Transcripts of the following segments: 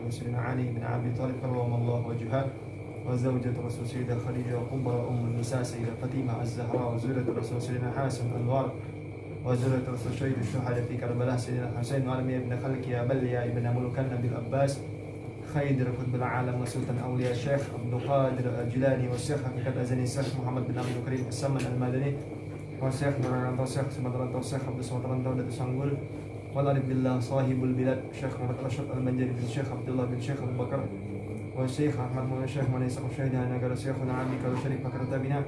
المرسلين علي بن أبي طالب كرم الله وجهه وزوجة رسول سيدة خديجة وكبرى أم النساء سيدة فاطمة الزهراء وزوجة رسول سيدنا حسن أنوار وزوجة رسول شهيد الشهداء في كربلاء سيدنا حسين وعلمي ابن خلك يا بل يا ابن ملوك النبي العباس خيدر قطب العالم وسلطان أولياء الشيخ عبد القادر الجيلاني والشيخ حقيقة أزني الشيخ محمد بن عبد الكريم السمن المدني والشيخ نورانتو الشيخ سمدرانتو الشيخ عبد السمدرانتو دatu Sanggul والعرف بالله صاحب البلاد الشيخ محمد رشد المنجري بن الشيخ عبد الله بن الشيخ أبو بكر والشيخ أحمد بن الشيخ من يسق شهيدا نقل شيخنا عمي كل شريف فكرة بنا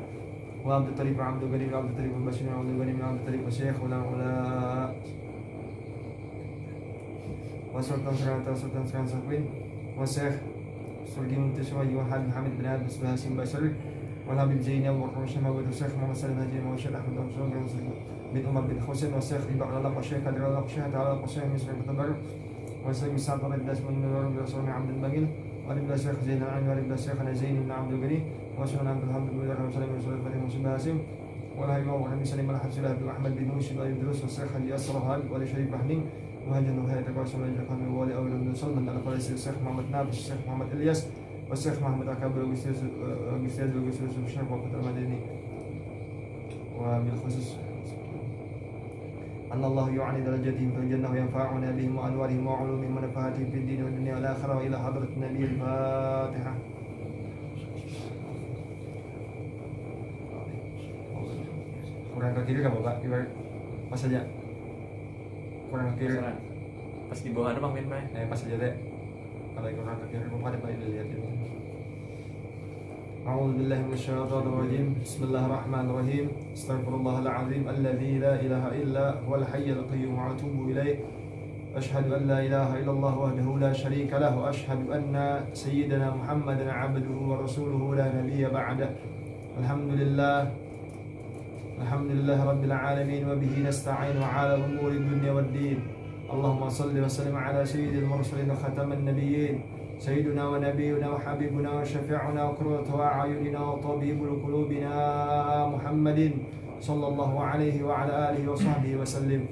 وعبد الطريق وعبد الغني وعبد الطريق والبشير وعبد الغني وعبد الطريق والشيخ ولا وسلطان سلطان سقوين والشيخ سلطان تشوي وحد محمد بن عبد الباسم بشري والحبيب زينب والرشيد والشيخ محمد سلم الهجين والشيخ أحمد بن عمر بن حسين والشيخ رباع الله والشيخ قدر الله والشيخ تعالى والشيخ مسلم التبر والشيخ مسعد بن عباس بن نور بن رسول عبد المجيد ولبلا الشيخ زين العين ولبلا الشيخ زين بن عبد الغني وشيخ عبد الحمد بن رحمه الله بن سليمان بن مسلم باسم والهيم وحمد سليم الحج الله بن احمد بن نوشي بن دروس والشيخ حجي اسرهال ولشريف بحنين وهجن وهي تقاسم الجقام وولي اول بن سلمان على قال الشيخ محمد نابش الشيخ محمد الياس والشيخ محمد اكابر والاستاذ الشيخ وقت المدني وبالخصوص أن الله يعني درجتهم في الجنة وينفعنا بهم وأنوارهم وعلومهم ونفعاتهم في الدين والدنيا والآخرة وإلى حضرة النبي الفاتحة. Kurang ke kiri kan Bapak? Pas saja. Kurang ke kiri. Pas di bawah ada Bang Min Bay. Pas saja deh. Kalau kurang ke kiri Bapak ada baik dilihat dulu. أعوذ بالله من الشيطان الرجيم بسم الله الرحمن الرحيم استغفر الله العظيم الذي لا إله إلا هو الحي القيوم وأتوب إليه أشهد أن لا إله إلا الله وحده لا شريك له وأشهد أن سيدنا محمدا عبده ورسوله لا نبي بعده الحمد لله رب العالمين وبه نستعين على أمور الدنيا والدين اللهم صل وسلم على سيد المرسلين وختم النبيين سيدنا ونبينا وحبيبنا وشفيعنا وقرة أعيننا وطبيب قلوبنا محمد صلى الله عليه وعلى آله وصحبه وسلم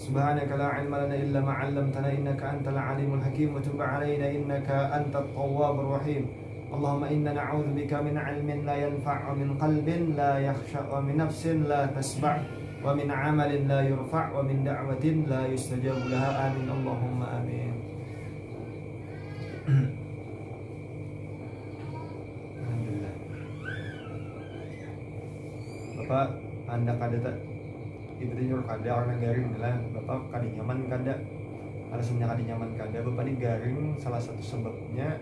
سبحانك لا علم لنا إلا ما علمتنا إنك أنت العليم الحكيم وتب علينا إنك أنت التواب الرحيم اللهم إنا نعوذ بك من علم لا ينفع ومن قلب لا يخشع ومن نفس لا تسبع ومن عمل لا يرفع ومن دعوة لا يستجاب لها آمين اللهم آمين. Alhamdulillah. Bapak, Anda kada tak itu nyuruh kada orang garing lah. Bapak kada nyaman kada. Alasannya kada nyaman kada. Bapak ini garing salah satu sebabnya.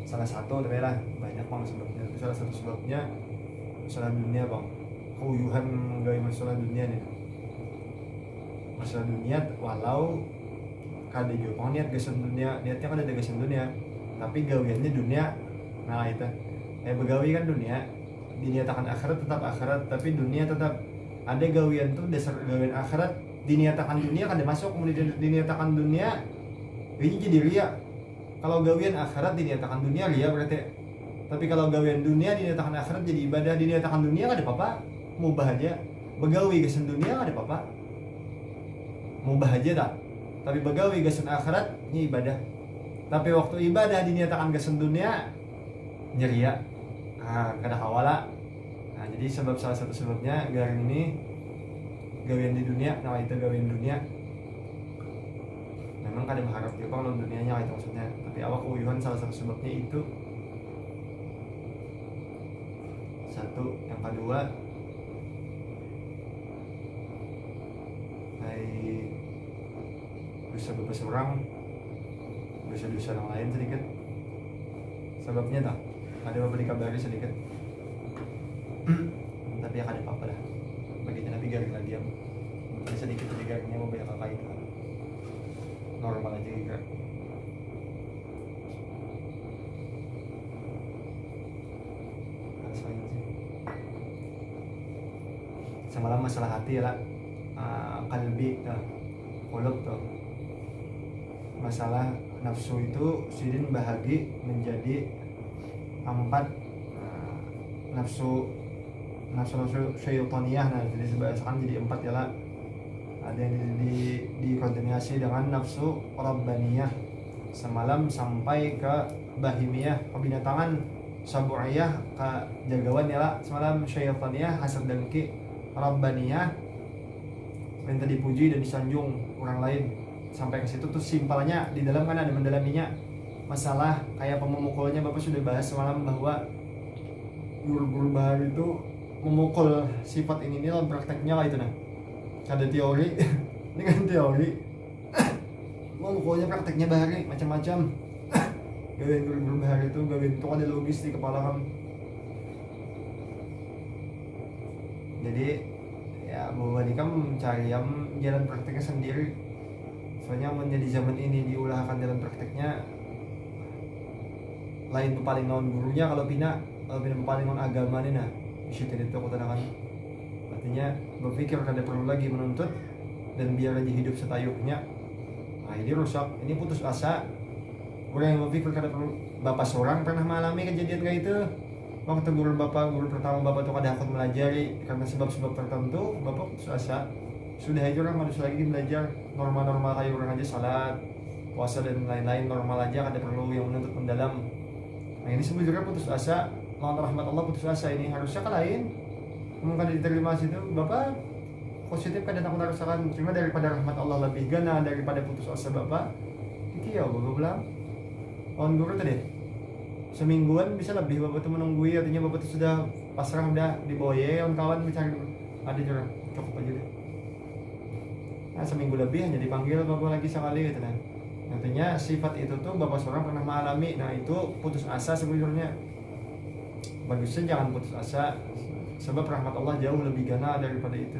Salah satu adalah banyak bang sebabnya. Salah satu sebabnya masalah dunia bang. Keuyuhan menggawe masalah dunia nih. Masalah dunia walau kada juga niat gasan dunia, niatnya kan ada gasan dunia, tapi gawiannya dunia. Nah itu, begawi kan dunia, diniatakan akhirat tetap akhirat, tapi dunia tetap ada gawian tuh dasar gawian akhirat, diniatakan dunia kada masuk, kemudian diniatakan dunia, ini jadi ria. Kalau gawian akhirat diniatakan dunia ria berarti, tapi kalau gawian dunia diniatakan akhirat jadi ibadah, diniatakan dunia kada apa-apa, mubah aja, begawi gasan dunia kada apa-apa, mubah aja tak. Tapi begawi gasan akhirat ini ibadah. Tapi waktu ibadah diniatakan gasan dunia nyeria. Kada hawala. Jadi salah satu sebabnya garing ini gawian di dunia, nah itu gawian dunia. Memang kada mengharap juga kalau dunianya itu maksudnya. Tapi awak uyuhan salah satu sebabnya itu. Satu, yang kedua dosa orang, dosa-dosa yang lain sedikit. Sebabnya tak ada beberapa dikabari sedikit. Tapi ya kada apa-apa lah. Begitu Nabi garing lah diam. Sedikit garingnya mau banyak apa itu. Normal aja juga. Rasain sih. Semalam masalah hati lah. Kalbi tuh, qulub tuh. Masalah nafsu itu sidin bahagi menjadi 4 nafsu syaitaniyah. Nah jadi sebahasakan jadi 4 ya lah. ada yang dikontaminasi dengan nafsu rabbaniyah semalam sampai ke bahimiyah, kebinatangan, sabu'iyah, ke jagawan ya semalam, syaitaniyah, hasad dengki, rabbaniyah, minta dipuji dan disanjung orang lain. Sampai ke situ tuh simpelnya, di dalam kan ada mendalaminya masalah kayak pemukulnya. Bapak sudah bahas semalam bahwa guru-guru bahar itu memukul sifat ini dalam prakteknya lah itu nah. Ada teori ini kan teori memukulnya prakteknya bahari macam-macam. Gawin guru-guru bahar itu gawin itu ada logis di kepala kamu. Jadi ya bahwa ini kamu mencari yang jalan prakteknya sendiri. Soalnya menjadi zaman ini diulahkan jalan prakteknya lain paling non gurunya kalau pina paling non agama nih nah isu itu aku tanahkan. Artinya berpikir kada perlu lagi menuntut dan biar aja hidup setayuhnya. Nah ini rusak, ini putus asa. Orang yang berpikir kada perlu. Bapak seorang pernah mengalami kejadian kayak itu. Waktu guru pertama bapak tuh kada akut melajari karena sebab-sebab tertentu, bapak putus asa. Sudah aja orang manusia lagi belajar normal-normal kayak orang aja, salat, puasa dan lain-lain normal aja, kada perlu yang menuntut mendalam. Nah ini sebenarnya putus asa, lawan rahmat Allah putus asa ini harusnya kan lain. Mungkin diterima situ, bapak positif kada takut rasakan, cuma daripada rahmat Allah lebih gana daripada putus asa bapak. Iki ya bapak bilang, on guru tadi semingguan bisa lebih bapak tuh menunggui, artinya bapak tuh sudah pasrah udah diboye, on kawan mencari ada juga cukup aja deh. Nah seminggu lebih hanya dipanggil bapak lagi sekali gitu kan. Artinya sifat itu tuh bapak seorang pernah mengalami. Nah itu putus asa sebenarnya. Bagusnya jangan putus asa. Sebab rahmat Allah jauh lebih gana daripada itu.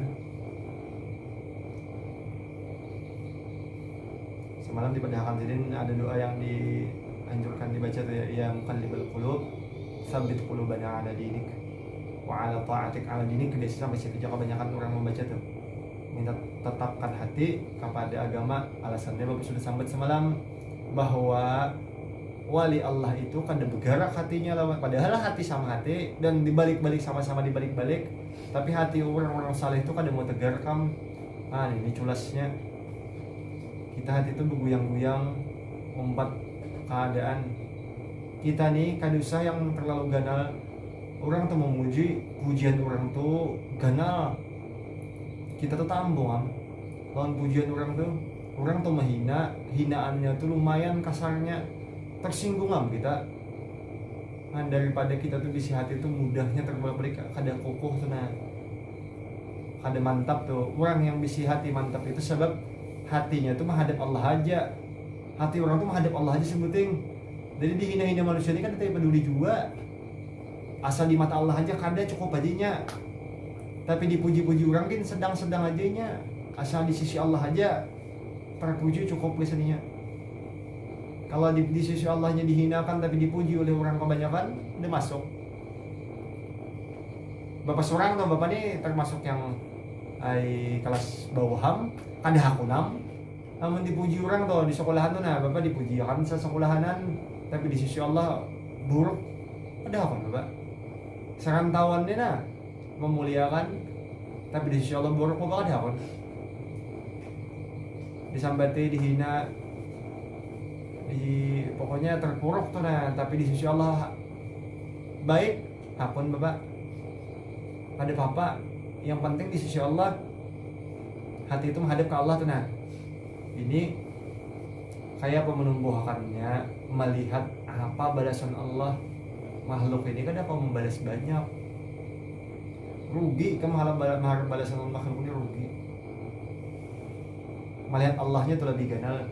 Semalam di Padahal Hadirin ada doa yang dianjurkan dibaca tuh ya, ya muqallibal qulub, tsabbit qulubana ala dinik wa ala ta'atik ala dinik. Biasanya sampai situ juga kebanyakan orang membaca tuh. Minta tetapkan hati kepada agama. Alasannya Bapak sudah sambat semalam bahwa wali Allah itu kan bergerak hatinya lawan, padahal hati sama hati dan dibalik-balik sama-sama dibalik-balik, tapi hati orang-orang saleh itu kan mau tegar kam. Nah ini culasnya kita hati itu bergoyang-goyang umpat keadaan kita nih kadusah yang terlalu ganal. Orang tuh memuji, pujian orang tuh ganal, kita tuh tambong lawan pujian orang tuh menghina, hinaannya tuh lumayan kasarnya, tersinggung kita. Nah, daripada kita tuh bisi hati tuh mudahnya terbalik-balik kada kokoh tuh nah, kada mantap tuh. Orang yang bisi hati mantap itu sebab hatinya tuh menghadap Allah aja. Hati orang tuh menghadap Allah aja sebuting. Jadi dihina-hina manusia ini kan tidak peduli juga. Asal di mata Allah aja kada cukup aja. Tapi dipuji-puji orang kan sedang-sedang aja nya. Asal di sisi Allah aja terpuji cukup biasanya. Kalau di sisi Allahnya dihinakan tapi dipuji oleh orang kebanyakan, udah masuk. Bapak seorang tuh, bapak ini termasuk yang kelas bawaham, kada hakunam. Namun dipuji orang tuh di sekolahan tuh nah, bapak dipuji kan sa sekolahanan, tapi di sisi Allah buruk. Ada apa bapak? Serantauan dia nah, memuliakan, tapi di sisi Allah buruk, bapak ada apa? Disambati, dihina, pokoknya terpuruk tuh nah, tapi di sisi Allah baik. Apapun bapak ada apa yang penting di sisi Allah hati itu menghadap ke Allah tuh nah. Ini kayak apa menumbuhkannya, melihat apa balasan Allah. Makhluk ini kan apa membalas banyak, rugi kan mengharap balasan makhluk ini rugi. Melihat Allahnya itu lebih ganal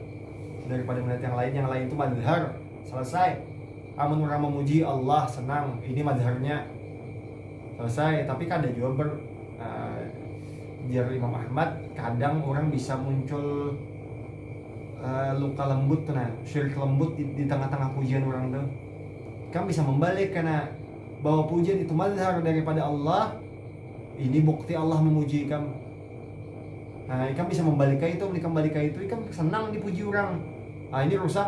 daripada melihat yang lain itu madhar, selesai. Amun orang memuji Allah senang, ini madharnya selesai. Tapi kadang juga biar Imam Ahmad kadang orang bisa muncul luka lembut tuh nah, syirik lembut di tengah-tengah pujian orang tuh. Kan bisa membalik karena bahwa pujian itu madhar daripada Allah. Ini bukti Allah memuji kamu. Nah, ikan bisa membalikkan itu, ikan senang dipuji orang. Nah, ini rusak.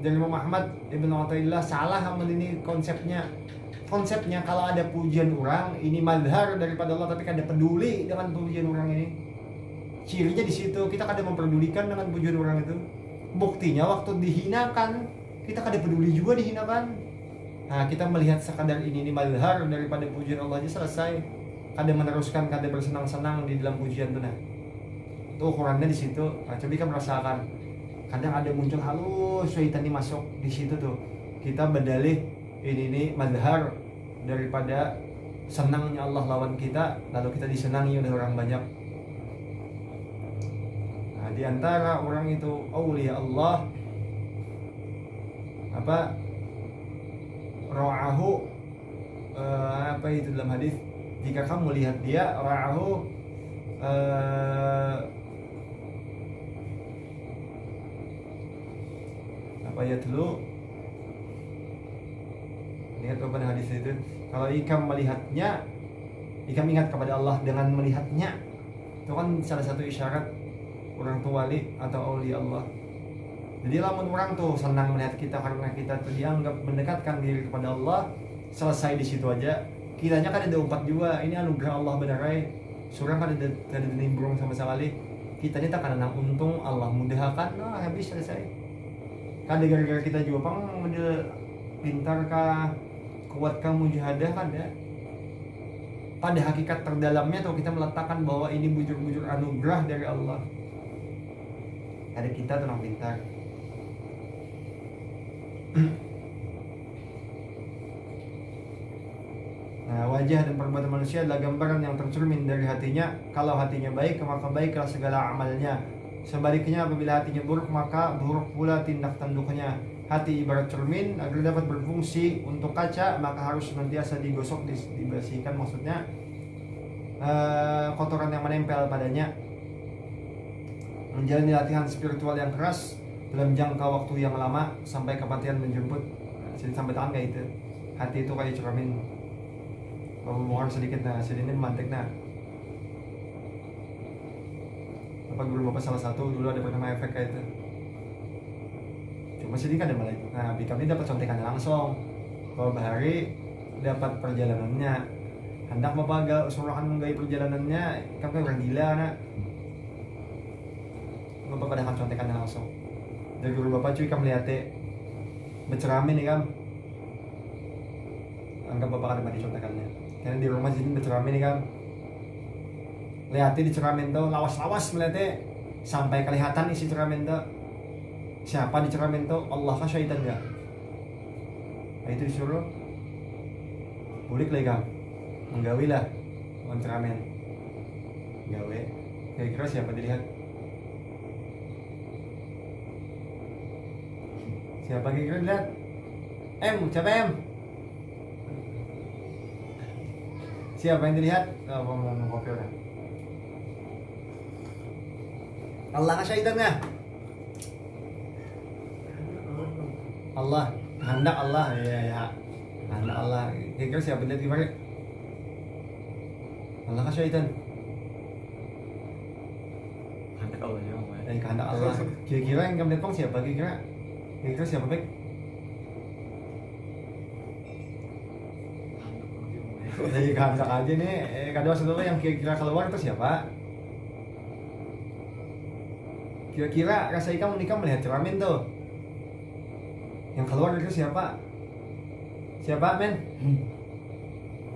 Dari Imam Ahmad Ibn Athaillah salah amal ini konsepnya. Konsepnya kalau ada pujian orang, ini madhar daripada Allah, tapi kada peduli dengan pujian orang ini. cirinya di situ, kita kada memperdulikan dengan pujian orang itu. Buktinya waktu dihinakan, kita kada peduli juga dihinakan. Nah, kita melihat sekadar ini mazhar daripada pujian Allah aja selesai. Kada meneruskan, kada bersenang-senang di dalam pujian itu. Nah, itu ukurannya di situ. Nah, coba kita merasakan. Kadang ada muncul halus syaitan ini masuk di situ tuh. Kita berdalih ini mazhar daripada senangnya Allah lawan kita, lalu kita disenangi oleh orang banyak. Nah, di antara orang itu aulia Allah apa ra'ahu apa itu dalam hadis, jika kamu lihat dia ra'ahu apa ya dulu lihat pada hadis itu, kalau ikam melihatnya, ikam ingat kepada Allah dengan melihatnya, itu kan salah satu isyarat orang tua wali atau aulia Allah. Jadi lamun orang tuh senang melihat kita karena kita tuh dianggap mendekatkan diri kepada Allah, selesai di situ aja. Kitanya kan ada umpat juga, ini anugerah Allah benarai. Surang kan ada nimbrung sama sekali. Kitanya tak akan untung Allah mudahkan, nah habis selesai. Kan gara-gara kita juga pang model pintar kah, kuat kah mujahadah kan ya. Pada hakikat terdalamnya tuh kita meletakkan bahwa ini bujur-bujur anugerah dari Allah. Ada kita tuh orang pintar. Nah, wajah dan perbuatan manusia adalah gambaran yang tercermin dari hatinya. Kalau hatinya baik, maka baiklah segala amalnya. Sebaliknya, apabila hatinya buruk, maka buruk pula tindak tanduknya. Hati ibarat cermin, agar dapat berfungsi untuk kaca, maka harus senantiasa digosok, dibersihkan, maksudnya kotoran yang menempel padanya. Menjalani latihan spiritual yang keras dalam jangka waktu yang lama sampai kematian menjemput. Jadi sampai tangan kayak itu. Hati itu kayak cermin. Ngomong sedikit nah, sedikit mantek nah. Bapak guru bapak salah satu dulu ada pernah efek kayak itu. Cuma sedikit ada malah. Nah, kami dapat contekan langsung. Kalau bahari dapat perjalanannya. Hendak bapak agak suruhan menggai perjalanannya, kami orang gila nak. Bapak pada akan contekan langsung. Dari guru bapak cuy kamu lihat bercermin nih kam. Anggap bapak ada mati contekannya. Karena di rumah sini bercermin nih kam. Lihatnya di cermin tuh lawas-lawas melihatnya sampai kelihatan isi cermin tuh. Siapa di cermin tuh? Allah kah syaitan gak? Nah, itu disuruh bulik lagi kam. Menggawilah on cermin. Gawe. Kira-kira siapa dilihat? Siapa kira lihat? Siapa M? Siapa yang dilihat? Oh, mau kopi orang. Allah kah syaitan nggak? Allah, kehendak Allah, ya, kehendak Allah. Kira-kira siapa lihat gimana? Allah kah syaitan? Kehendak Allah juga. Kehendak Allah. Kira-kira yang kamu lihat siapa kira-kira? Kira-kira siapa baik? Jadi kehendak aja nih. Kadang maksudnya yang kira-kira keluar itu siapa? Kira-kira rasa kamu nikah melihat cermin tuh. Yang keluar itu siapa? Siapa men?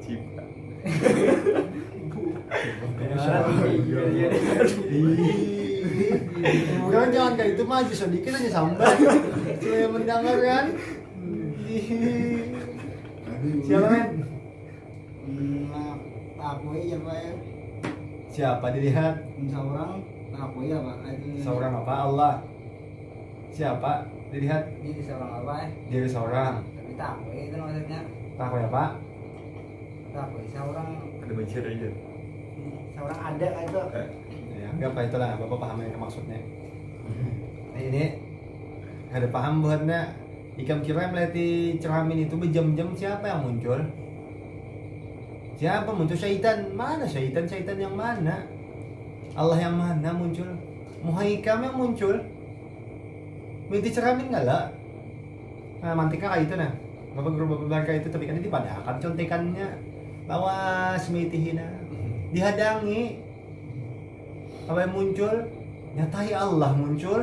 Cipa. Kemudian jangan kayak itu maju sedikit aja sambat. Saya mendengar kan? Siapa men? Aku ya Pak ya. Siapa dilihat? Seorang aku ya Pak. Seorang apa? Allah. Siapa dilihat? Ini seorang apa ya? Diri seorang. Tapi takwe itu maksudnya. Takwa ya Pak? Takwe seorang Ada banjir aja. seorang ada itu. Ya, anggap kayak itulah, Bapak paham yang maksudnya. Nah, ini ada paham buatnya. Ikam kira melihat di cermin itu berjam-jam siapa yang muncul? Siapa muncul? Syaitan. Mana syaitan? Syaitan yang mana? Allah yang mana muncul? Muhaikam yang muncul. Mesti cermin nggak lah? Nah, mantiknya kayak itu nah. Bapak guru bapak kayak itu, tapi kan ini padahal contekannya lawas mitihina dihadangi. Apa yang muncul? Nyatai Allah muncul.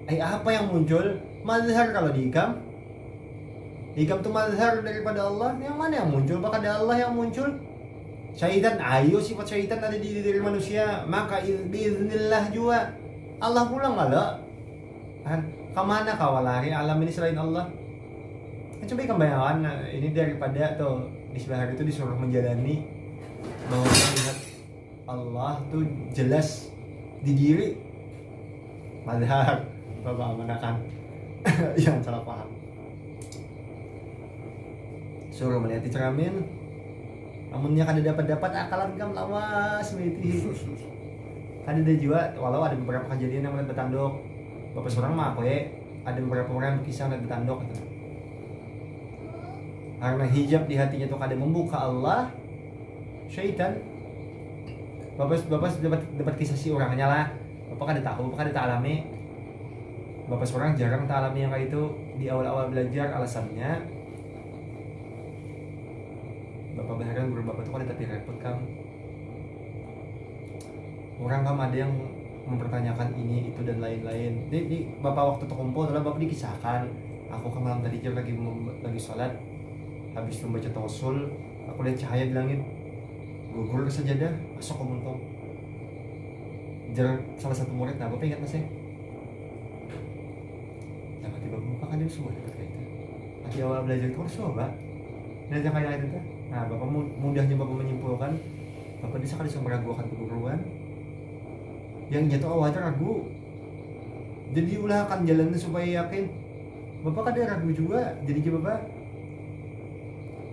Apa yang muncul? Mazhar kalau diikam. Ikam itu mazhar daripada Allah. Yang mana yang muncul? Apakah ada Allah yang muncul? Syaitan, ayo sifat syaitan ada di diri manusia. Maka biiznillah juga Allah pulang malah. Kemana kau lari alam ini selain Allah? Coba ikan bayangkan, ini daripada tuh di sebelah itu disuruh menjalani bahwa melihat Allah tuh jelas di diri. Mazhar, bapak menekan. Jangan salah paham. Suruh melihat di cermin, namunnya kada dapat akalan kam lawas miti. Ada juga, walau ada beberapa kejadian yang melihat bertanduk. Bapak seorang mah ada beberapa orang yang kisah melihat bertanduk gitu. Karena hijab di hatinya tuh kada membuka Allah, syaitan. Bapak dapat kisah si orangnya lah. Bapak kada tahu, bapak kada tak alami. Bapak seorang jarang tak alami yang kayak itu. Di awal-awal belajar alasannya Bapak berharap guru bapak tuh kada tapi repot kam. Orang kam ada yang mempertanyakan ini itu dan lain-lain. Di bapak waktu terkumpul adalah bapak dikisahkan. Aku kan malam tadi lagi sholat. Habis itu membaca tawassul, aku lihat cahaya di langit. Gugur ke sajadah, masuk ke muntung. Jarang salah satu murid, nah bapak ingat masih? Jangan tiba-tiba bapak kan dia semua dapat kayak itu. Lagi awal belajar itu harus coba. Lihat yang kayak itu tuh. Nah bapak mudahnya bapak menyimpulkan, bapak bisa kali bisa meragukan keguruan. Yang jatuh awalnya ragu. Jadi ulahkan jalannya supaya yakin. Bapak kada ragu juga, jadi bapak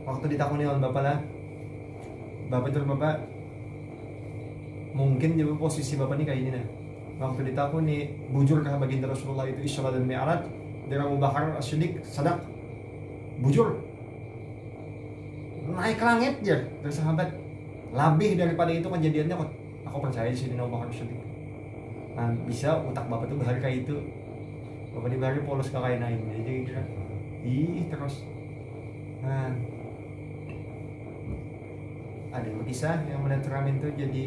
waktu ditakuni oleh bapak lah, bapak mungkin juga posisi bapak ini kayak ini nah. Waktu ditakuni bujurkah baginda Rasulullah itu Isra dan Mi'raj dari Abu Bakar As-Siddiq sadak bujur naik ke langit ya dari sahabat. Lebih daripada itu kejadiannya kok aku percaya sih Abu Bakar As-Siddiq. Nah, bisa otak bapak tuh bahari kayak itu. Bapak di bahari polos ke kain naik jadi kira terus. Nah, ada yang kisah yang melihat cermin itu jadi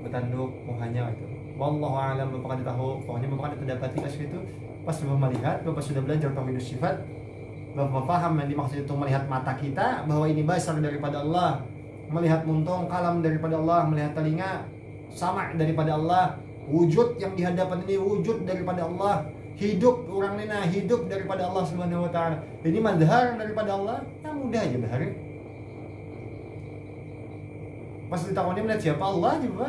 bertanduk mohanya itu. Wallahu a'lam, bapak kada tahu. Pokoknya bapak kada terdapati kasus itu. Pas bapak melihat, bapak sudah belajar tauhid sifat. Bapak paham yang dimaksud itu melihat mata kita bahwa ini basar daripada Allah, melihat muntung kalam daripada Allah, melihat telinga sama daripada Allah, wujud yang di hadapan ini wujud daripada Allah, hidup orang ini hidup daripada Allah Subhanahu wa taala. Ini mazhar daripada Allah, nah mudah aja bahari. Pas ditakoni melihat siapa Allah juga.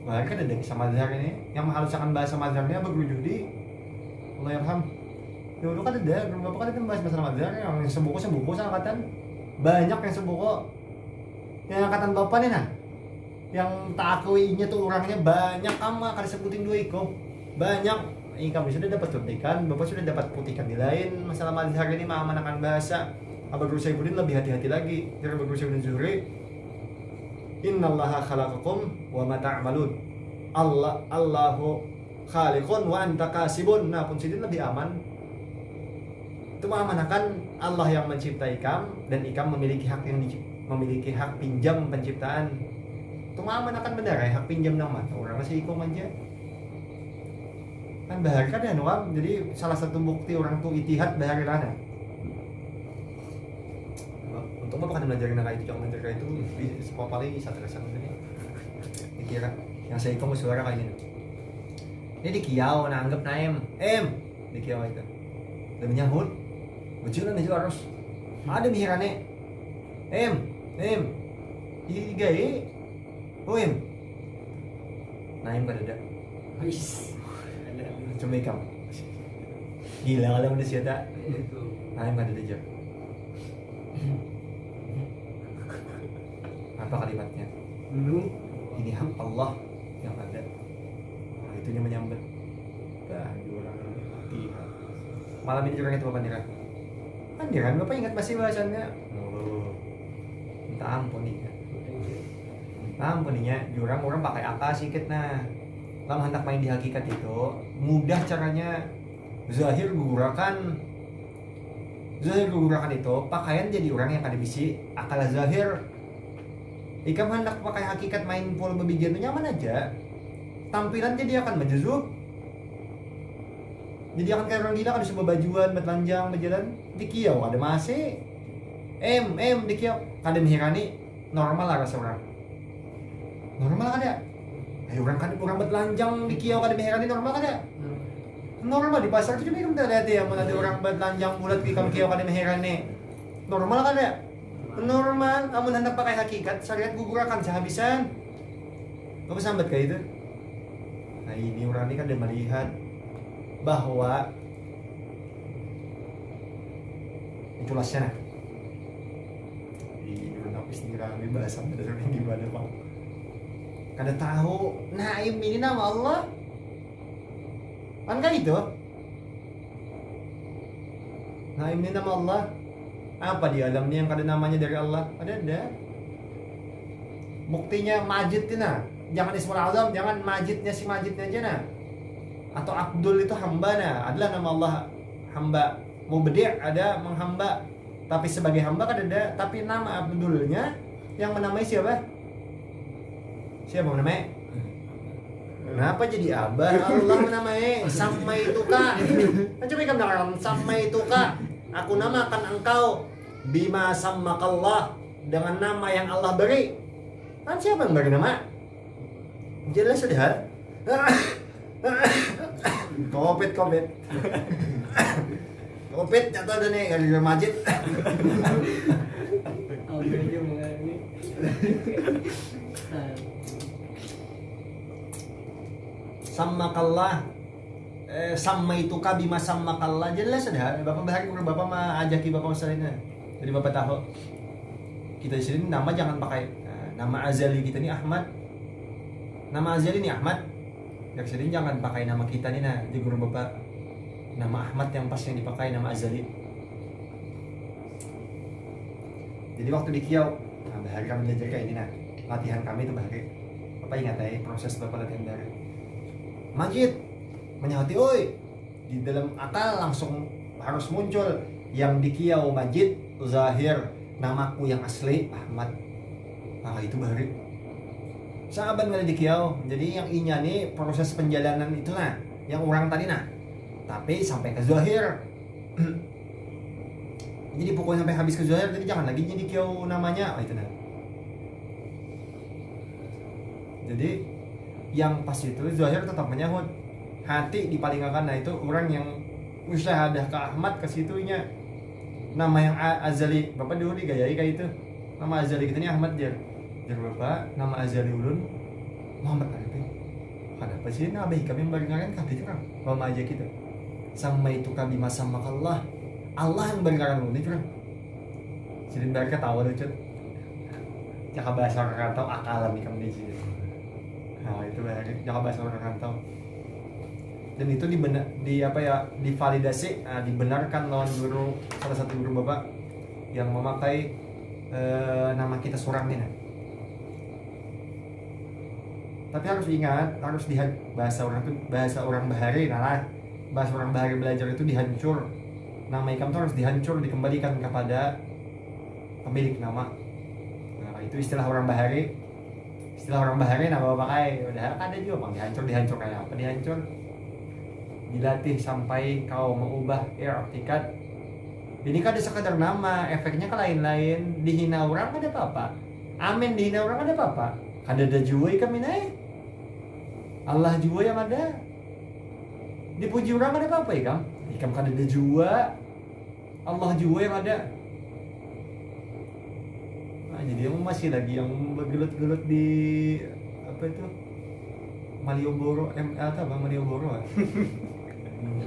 Bahkan kan ada kisah mazhar ini yang menghaluskan bahasa mazharnya berujung di Allah yarham. Dulu kan ada, bapak kan itu bahas masalah mazhar yang sebuku sama angkatan. Banyak yang sebuku. Yang angkatan bapak nih nah. Yang tak akuinya tuh orangnya banyak ama kan sebutin dua iko. Banyak. Kami sudah dapat putikan, bapak sudah dapat putikan di lain masalah mazhar ini mengamankan bahasa. Abu Saifuddin lebih hati-hati lagi dari Abu Saifuddin Zuhri. Innallaha khalaqakum wa ma ta'malun. Allahu khaliqun wa anta kasibun. Nah, pun sidin lebih aman. Itu mengamankan Allah yang mencipta ikam dan ikam memiliki hak pinjam penciptaan. Itu mengamankan benar ya hak pinjam nama. Orang masih ikom aja. Kan bahari kan ya nuam. Jadi salah satu bukti orang tuh itihad bahari lana. Untung mah bukan belajar kayak itu, jangan belajar kayak itu di sekolah paling bisa terasa ini. Dikira yang saya itu suara kayak gini. Ini di kiau nanggap naem, di kiau itu. Dan menyahut, bujuran itu harus. Ada mihirane, digai, naem pada ada. Cuma ikam. Gila kalau udah siapa? Naem pada aja. Apa kalimatnya? Ini hak Allah yang ada. Nah, itunya menyambut. Orang hati. Malam ini juga itu Bapak Nira. Kan Bapak ingat pasti bahasannya. Minta ampun nih. Ampuninya, orang pakai akal sedikit nah. Kalau hendak main di hakikat itu mudah caranya. Zahir gugurakan itu pakaian jadi orang yang kada bisi akal zahir. Ikam hendak pakai hakikat mindful bebijan itu nyaman aja. Tampilan jadi akan menjuzuk. Jadi akan kayak orang gila kan sebuah bajuan, bertelanjang, berjalan di kiau ada masih. Di kiau kada mihirani normal lah rasa orang. Normal kada. Ayo orang kan orang bertelanjang di kiau kada mihirani normal kada. Normal di pasar itu juga kita lihat ya, mana ada orang bertelanjang bulat di kiau kada mihirani. Normal kada. Normal, amun hendak pakai hakikat, syariat gugurakan sehabisan. Kau sambat kayak itu? Nah ini orang ini kan dia melihat bahwa itulah sana. Ini orang tapis ini rame bahasa dari orang gimana bang? Kada tahu, Naim ini nama Allah. Kan itu? Naim ini nama Allah. Apa di alamnya yang kada namanya dari Allah? Ada. Buktinya Majid itu nah. Jangan Ismul Azam, jangan Majidnya si Majidnya aja nah. Atau Abdul itu hamba nah. Adalah nama Allah hamba. Mubdi' ada menghamba. Tapi sebagai hamba kan ada. Tapi nama Abdulnya yang menamai siapa? Siapa menamai? Kenapa jadi Abah? Allah menamai. Sama itu kak. Coba ikan dengar. Sama itu kak. Aku namakan engkau bima sammakallah, dengan nama yang Allah beri. Kan siapa yang beri nama? Jelas sudah. Covid. Covid jatuh ada nih dari Majid. Sammakallah. Sama itu bima sammakallah, jelas sudah. Bapak bahari bapak mah ajaki bapak masalahnya. Jadi bapak tahu kita di sini nama jangan pakai nama azali kita ini Ahmad. Nama azali ini Ahmad. Yang sini jangan pakai nama kita nih nah. Di guru bapak nama Ahmad yang pas yang dipakai nama azali. Jadi waktu di Kiau, bahari kami belajar kayak ini nah. Latihan kami itu bahari. Bapak ingat ya proses bapak latihan bahari. Majid menyahati, oi, di dalam akal langsung harus muncul yang di Kiau Majid Zahir, namaku yang asli Ahmad. Nah itu bahari sahabat nggak di Kiau. Jadi yang inya nih proses penjalanan itu nah, yang orang tadi nah, tapi sampai ke Zahir. Jadi pokoknya sampai habis ke Zahir, jadi jangan lagi di Kiau namanya itu nah. Jadi yang pas itu Zahir tetap menyahut, hati dipalingkan. Nah itu orang yang musyahadah ke Ahmad ke situnya nama yang azali. Bapak dulu digayai kayak itu nama azali kita ini Ahmad jar bapak nama azali ulun Muhammad Arifin. Kenapa sih nama baik kami barengan kata itu kan mama aja kita sama itu kami masam makallah Allah yang barengan ulun itu kan jadi mereka tahu lucu cakap bahasa orang rantau akalan nih kami di sini. Nah itu cakap bahasa orang rantau. Dan itu divalidasi, dibenarkan lawan guru, salah satu guru bapak yang memakai nama kita surang nih nah. Tapi harus ingat, harus bahasa orang bahari nah, bahasa orang bahari belajar itu dihancur. Nama ikam itu harus dihancur, dikembalikan kepada pemilik nama. Nah itu istilah orang bahari. Istilah orang bahari nah bapak pakai udah ada juga bang, dihancur kayak apa dihancur? Dilatih sampai kau mengubah i'tiqad. Ini kan ada sekadar nama, efeknya ke lain-lain. Dihina orang ada apa-apa. Amin dihina orang ada apa-apa. Kada ada jua kami naik. Allah jua yang ada. Dipuji orang ada apa-apa ikam? Ikam kada ada jua. Allah jua yang ada. Nah, jadi yang masih lagi yang bergelut-gelut di apa itu? Malioboro, Malioboro.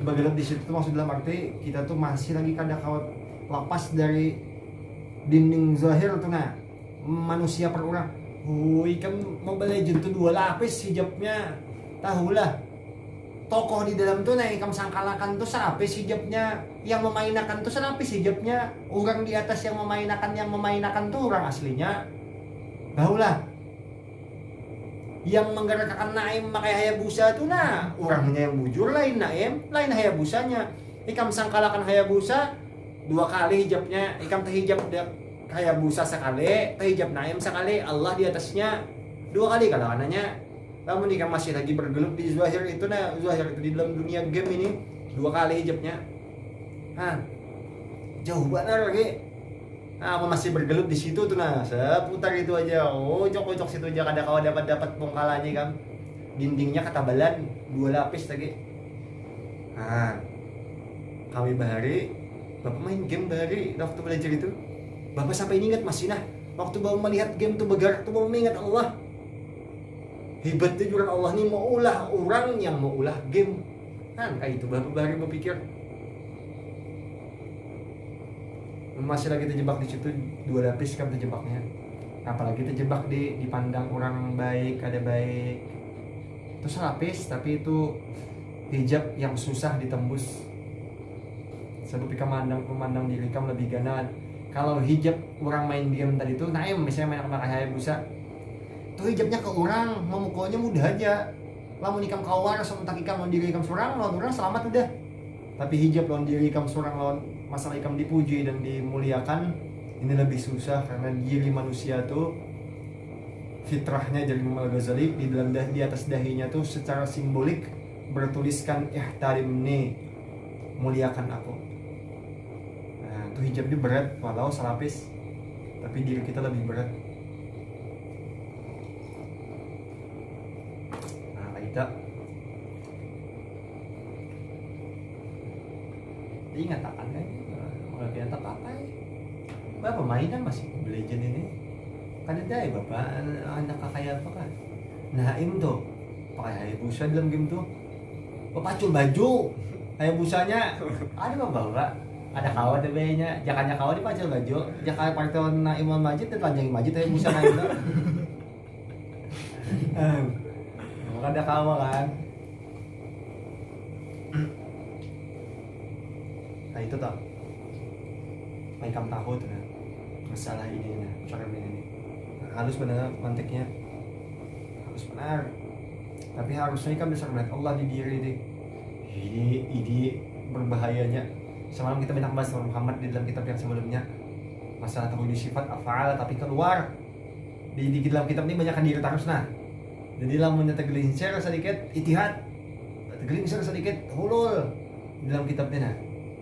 Bergelut di situ tuh maksud dalam arti kita tuh masih lagi kada kawat lepas dari dinding zahir tuh nah manusia per orang. Kan Mobile Legends tuh 2 lapis hijabnya. Tahulah tokoh di dalam tuh nah ikam sangkalakan tuh serapis hijabnya, yang memainakan tuh serapis hijabnya. Orang di atas yang memainakan tuh orang aslinya. Tahulah yang menggerakkan Naim pakai Hayabusa itu nah orangnya yang bujur lain Naim, lain Hayabusanya. Ikam sangkalakan Hayabusa 2 kali hijabnya, ikam terhijab Hayabusa sekali, hijab naim sekali, Allah di atasnya 2 kali kalau anaknya. Namun jika masih lagi bergelut di zahir itu di dalam dunia game ini 2 kali hijabnya. Jauh banget lagi. Nah, aku masih bergelut di situ tuh seputar itu aja. Ojok situ aja kada kau dapat pongkalanya kan. Dindingnya katabalan 2 lapis lagi. Kami bahari, Bapak main game bahari waktu belajar itu. Bapak sampai ingat masih waktu Bapak melihat game tuh bergerak tuh Bapak mengingat Allah. Hebatnya juga Allah nih mau ulah orang yang mau ulah game. Kayak itu Bapak bahari berpikir. Masih lagi terjebak di situ 2 lapis kan terjebaknya. Apalagi terjebak dipandang orang baik, ada baik. Itu selapis tapi itu hijab yang susah ditembus. Sebab memandang diri kamu lebih ganan. Kalau hijab orang main game tadi itu, misalnya main sama Hayabusa, tuh hijabnya ke orang, memukulnya mudah aja. Lamun ikam kawar, sementak ikam lawan diri ikam surang, lawan orang selamat udah. Tapi hijab lawan diri ikam surang, lawan masalah ikam dipuji dan dimuliakan, ini lebih susah karena diri manusia tuh fitrahnya jadi Imam Al-Ghazali di atas dahinya tuh secara simbolik bertuliskan ihtarimni, muliakan aku. Itu hijabnya berat walau selapis, tapi diri kita lebih berat. Kita ingat akan kan kalau kita apa Bapak mainan masih Legend ini kan ada ya Bapak anak kakak apa kan Naim tuh pakai Hayabusa dalam game tuh Bapak pacul baju Hayabusanya ada Bapak ada kawat nya jakannya kawat dipacul baju jakan parton Naim Majid dan telanjangi Majid Hayabusa Naim tuh ada kawat kan. Nah itu toh Maikam tahu tuh masalah ini cara ini halus benar mantiknya halus benar tapi harusnya kan bisa melihat Allah di diri ini berbahayanya. Semalam kita banyak bahas sama Muhammad di dalam kitab yang sebelumnya masalah tauhid sifat af'al tapi keluar di dalam kitab ini banyak diri terus jadi lamun tergelincir sedikit itihad tergelincir sedikit hulul di dalam kitabnya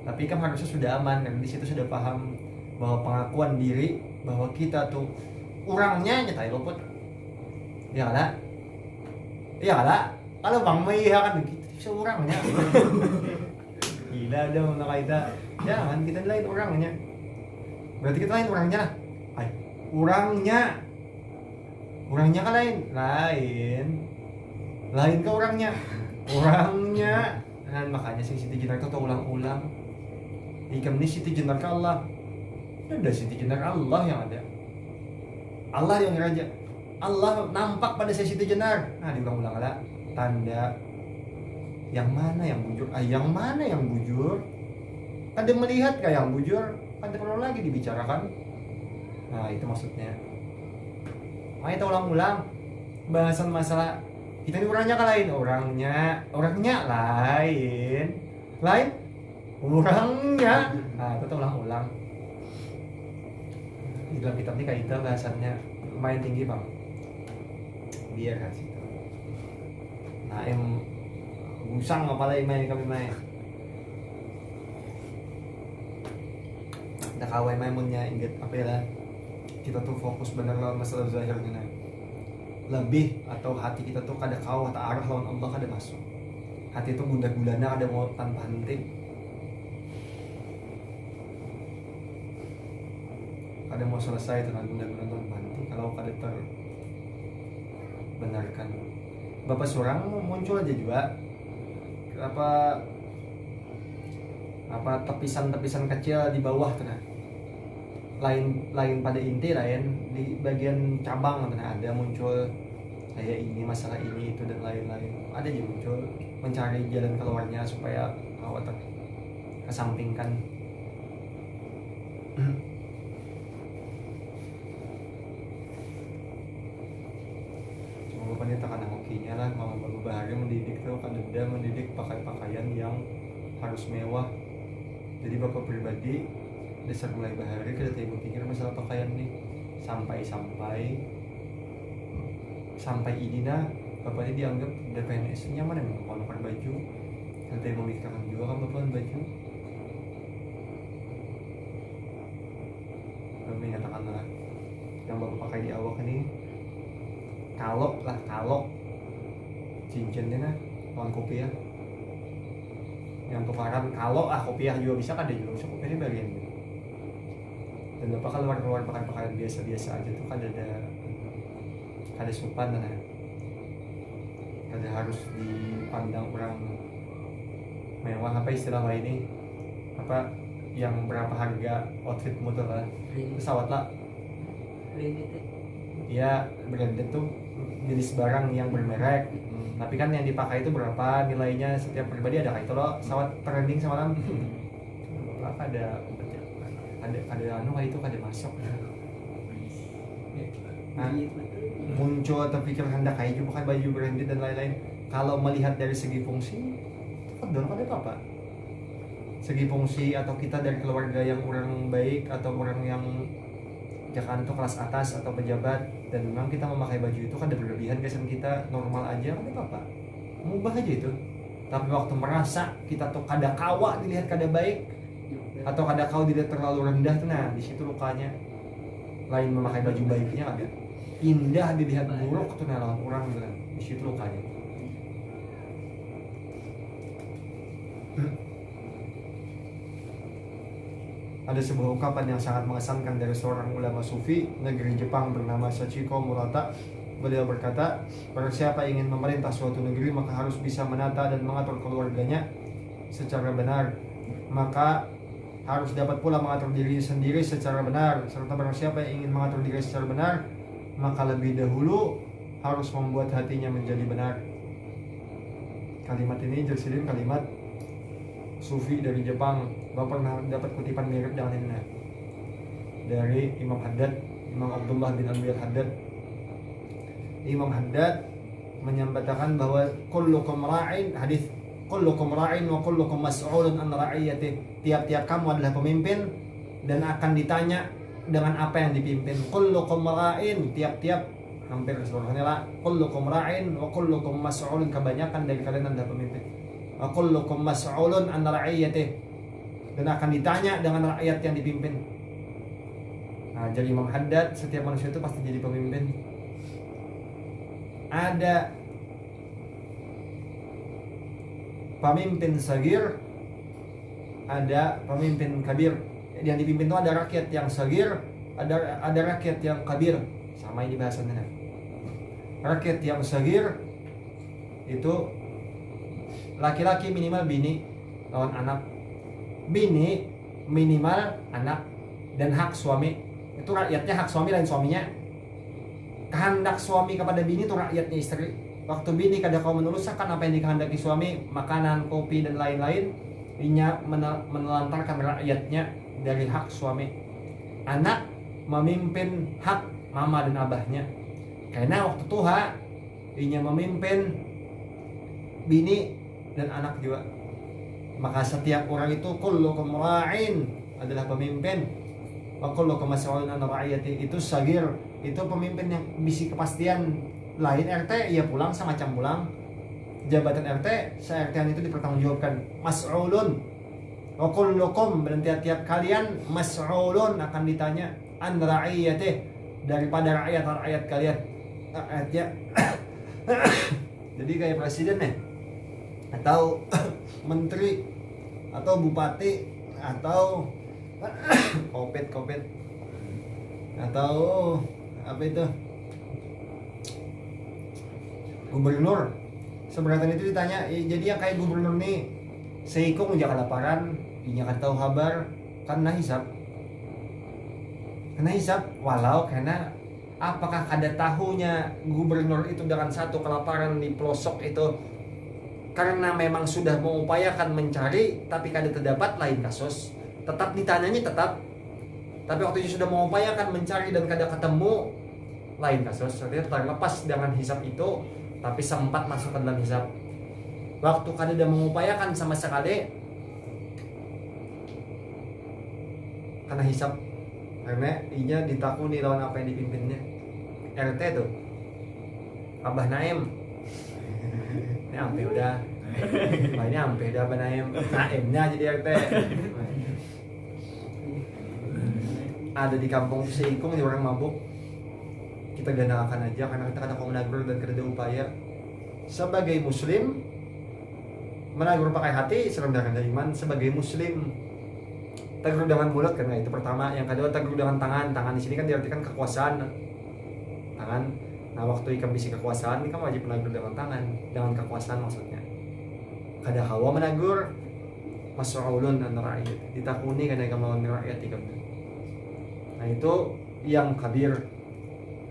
tapi kan harusnya sudah aman karena di situ sudah paham bahwa pengakuan diri bahwa kita tuh orangnya nyetai luput ya kada kalau Bang Mei kan gitu bisa orangnya gila dong kita jangan kita lain orangnya berarti kita lain orangnya orangnya kan lain ke orangnya dan makanya Siti Jenar itu ulang-ulang ikam ini Siti Jenar ke Allah ada Siti Jenar Allah yang ada Allah yang raja Allah nampak pada Siti Jenar diulang-ulang lah tanda yang mana yang bujur ada melihat kayak yang bujur ada perlu lagi dibicarakan itu maksudnya makanya kita ulang-ulang bahasan masalah kita ini orangnya kan lain orangnya lain orangnya kita ulang-ulang di dalam kitab ini kayak kita bahasannya lumayan tinggi Bang biar kasih usang apalagi main kami main kita kawai maimunnya ingat apa ya lah kita tuh fokus bener lawan masalah zahirnya lebih atau hati kita tuh kada kau tak arah lawan Allah kada masuk hati itu gula-gulana kada mau tanpa henti kada mau selesai dengan gula-gulana tanpa henti kalau kada terbenarkan Bapak surang muncul aja juga apa tepisan-tepisan kecil di bawah tuh lain pada inti lain di bagian cabang ada muncul kayak ini masalah ini itu dan lain-lain ada aja muncul mencari jalan keluarnya supaya awak kesampingkan cuma wanita karena hokinya lah mau bahari mendidik tuh kan ada mendidik pakaian yang harus mewah jadi Bapak pribadi dasar mulai bahari kita tidak pikir masalah pakaian nih sampai ini nah bapak ini dianggap DPNS nyaman ya kalau pakai baju kita memikirkan juga kan bapak baju kami katakanlah yang bapak pakai di awak ini kalau cincinnya nah lawan kopiah yang tukaran kalau kopiah juga bisa kan dia juga bisa kopiah ini bagian gitu. Dan bapak keluar pakai pakaian biasa aja tuh kan ada sopan nah ada harus dipandang orang mewah apa istilah lainnya apa yang berapa harga outfitmu tuh lah pesawat lah ya branded tuh jenis barang yang bermerek tapi kan yang dipakai itu berapa nilainya setiap pribadi ada kayak itu loh pesawat trending semalam apa ada anu kayak itu ada masuk nah, muncul atau pikir hendak kayak juga pakai baju branded dan lain-lain kalau melihat dari segi fungsi itu kan apa segi fungsi atau kita dari keluarga yang orang baik atau orang yang jangan itu kelas atas atau pejabat dan memang kita memakai baju itu kan ada berlebihan kesan kita normal aja kan apa mubah aja itu tapi waktu merasa kita tuh kada kawa dilihat kada baik atau kada kau dilihat terlalu rendah tuh nah di situ lukanya lain memakai baju baiknya ada indah dilihat buruk tuh nah lawan orang gitu kan di situ lukanya ada sebuah ungkapan yang sangat mengesankan dari seorang ulama sufi negeri Jepang bernama Sachiko Murata. Beliau berkata, barang siapa ingin memerintah suatu negeri maka harus bisa menata dan mengatur keluarganya secara benar, maka harus dapat pula mengatur diri sendiri secara benar, serta barang siapa yang ingin mengatur diri secara benar maka lebih dahulu harus membuat hatinya menjadi benar. Kalimat ini tersirat kalimat sufi dari Jepang. Bapak pernah dapat kutipan mirip dengan ini dari Imam Haddad, Imam Abdullah bin Abi Haddad. Imam Haddad menyatakan bahwa kullukum ra'in, hadis kullukum ra'in wa kullukum mas'ulun an ra'iyati. Tiap-tiap kamu adalah pemimpin dan akan ditanya dengan apa yang dipimpin. Kullukum ra'in, tiap-tiap hampir seluruhnya lah. Kullukum ra'in wa kullukum mas'ulun, kebanyakan dari kalian adalah pemimpin. Wa kullukum mas'ulun an ra'iyati, dan akan ditanya dengan rakyat yang dipimpin. Nah, jadi Imam Haddad, setiap manusia itu pasti jadi pemimpin. Ada pemimpin sagir, ada pemimpin kabir. Yang dipimpin itu ada rakyat yang sagir, ada rakyat yang kabir. Sama ini bahasannya. Rakyat yang sagir itu laki-laki minimal bini lawan anak, bini minimal anak, dan hak suami itu rakyatnya hak suami lain suaminya. Kehendak suami kepada bini itu rakyatnya istri. Waktu bini kada kau meneruskan apa yang dikehendaki suami, makanan, kopi dan lain-lain, inya menelantarkan rakyatnya dari hak suami. Anak memimpin hak mama dan abahnya, karena waktu tua inya memimpin bini dan anak juga. Maka setiap orang itu kullukum ra'in, adalah pemimpin. Wa kullukum mas'ulun an ra'iyati, itu sagir, itu pemimpin yang bisi kepastian. Lain RT ya pulang semacam pulang. Jabatan RT, se-RT-an itu dipertanggungjawabkan. Mas'ulun. Wa kullukum, dan tiap-tiap kalian mas'ulun akan ditanya an ra'iyati, daripada rakyat kalian. Rakyatnya jadi kayak presiden nih, atau menteri, atau bupati, atau kopet, atau apa itu, gubernur. Seberatan itu ditanya, jadi yang kayak gubernur nih, seikung jangan laparan, jangan tahu kabar, karena hisap, walau karena apakah ada tahunya gubernur itu dengan satu kelaparan di pelosok itu karena memang sudah mengupayakan mencari tapi kada terdapat, lain kasus. Tetap ditanyanya tetap, tapi waktu itu sudah mengupayakan mencari dan kada ketemu, lain kasus. Artinya terlepas dengan hisap itu tapi sempat masuk ke dalam hisap. Waktu kada ada mengupayakan sama sekali, karena hisap karena inya ditakuni lawan apa yang dipimpinnya. RT tuh Abah Naim ini ampe udah Wah, ini ampe udah Abah Naim Naimnya jadi RT. Ada di kampung Seikung di orang mabuk, kita ganakan aja karena kita kada mau menagur dan kada ada upaya sebagai muslim. Menagur pakai hati serendahkan dari iman sebagai muslim. Tagur dengan mulut karena itu pertama. Yang kedua tagur dengan tangan. Tangan di sini kan diartikan kekuasaan. Tangan. Nah waktu ikam bisi kekuasaan, ikam wajib menagur dengan tangan, dengan kekuasaan maksudnya. Kada hawa menagur mas'ulun an rakyat. Ditakuni karena ikam lawan rakyat ikam. Nah itu yang kabir.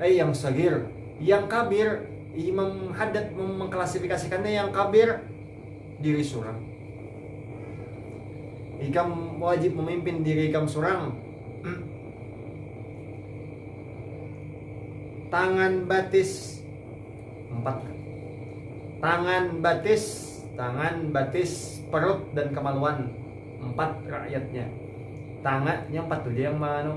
Yang sagir. Yang kabir, Imam Haddad mengklasifikasikannya yang kabir diri surang. Ikam wajib memimpin diri ikam surang. Tangan batis 4. Tangan batis, perut dan kemaluan 4 rakyatnya. Tangan yang 4 tuh dia yang mana?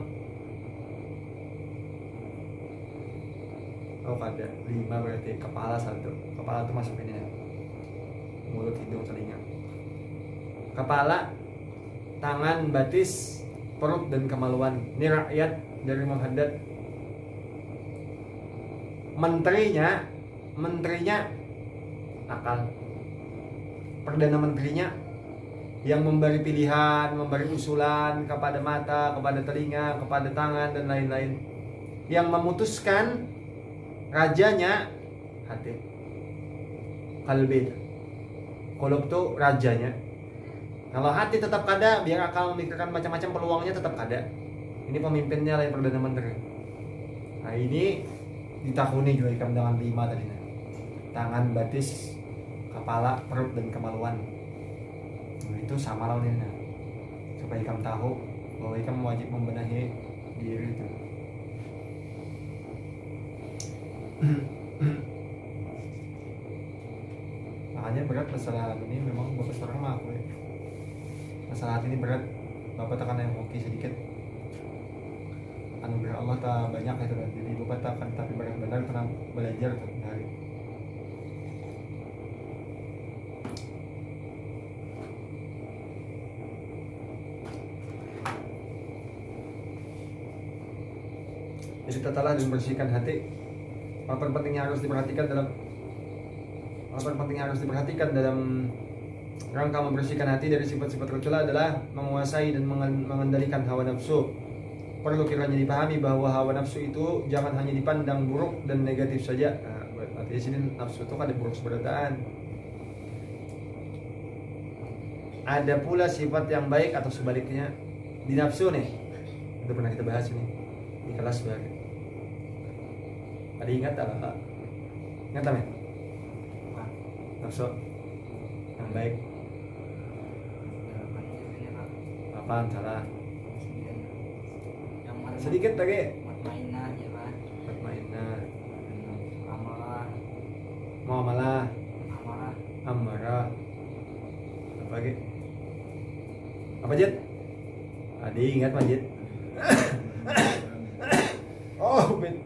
Oh ada 5 berarti. Kepala 1. Kepala tuh masuk ini ya. Mulut, hidung, telinga. Kepala, tangan, batis, perut dan kemaluan. Ini rakyat dari Imam Haddad. Menterinya akal. Perdana menterinya yang memberi pilihan, memberi usulan kepada mata, kepada telinga, kepada tangan dan lain-lain. Yang memutuskan rajanya hati. Kalbi. Qulub tuh rajanya. Kalau hati tetap kada, biar akal memikirkan macam-macam peluangnya tetap kada. Ini pemimpinnya lain perdana menteri. Nah ini ditakuni juga ikam dengan 5 tadi. Tangan, batis, kepala, perut dan kemaluan. Nah, itu sama lawannya. Supaya ikam tahu bahwa ikam wajib membenahi diri itu. Makanya berat masalah ini memang bapak seorang mah aku ya. Masalah ini berat, bapak tekan yang hoki sedikit. Anugerah Allah tak banyak itu kan. Jadi bapak tak akan tapi benar-benar tenang belajar tuh dari. Jadi tatalah dan bersihkan hati. Apa pentingnya harus diperhatikan dalam rangka membersihkan hati dari sifat-sifat tercela adalah menguasai dan mengendalikan hawa nafsu. Perlu kiranya dipahami bahwa hawa nafsu itu jangan hanya dipandang buruk dan negatif saja. Nah, artinya sini nafsu itu kan ada buruk seberataan. Ada pula sifat yang baik atau sebaliknya di nafsu nih. Itu pernah kita bahas ini di kelas baru. Ada ingat tak Kak? Ingat tak men? Nafsu yang baik. Apaan salah? Sedikit lagi. Matmainah ya kan. Matmainah. Amalah. Muamalah. Amarah. Amarah. Apa lagi? Apa Jit? Adi ingat Majid? Oh, Ben.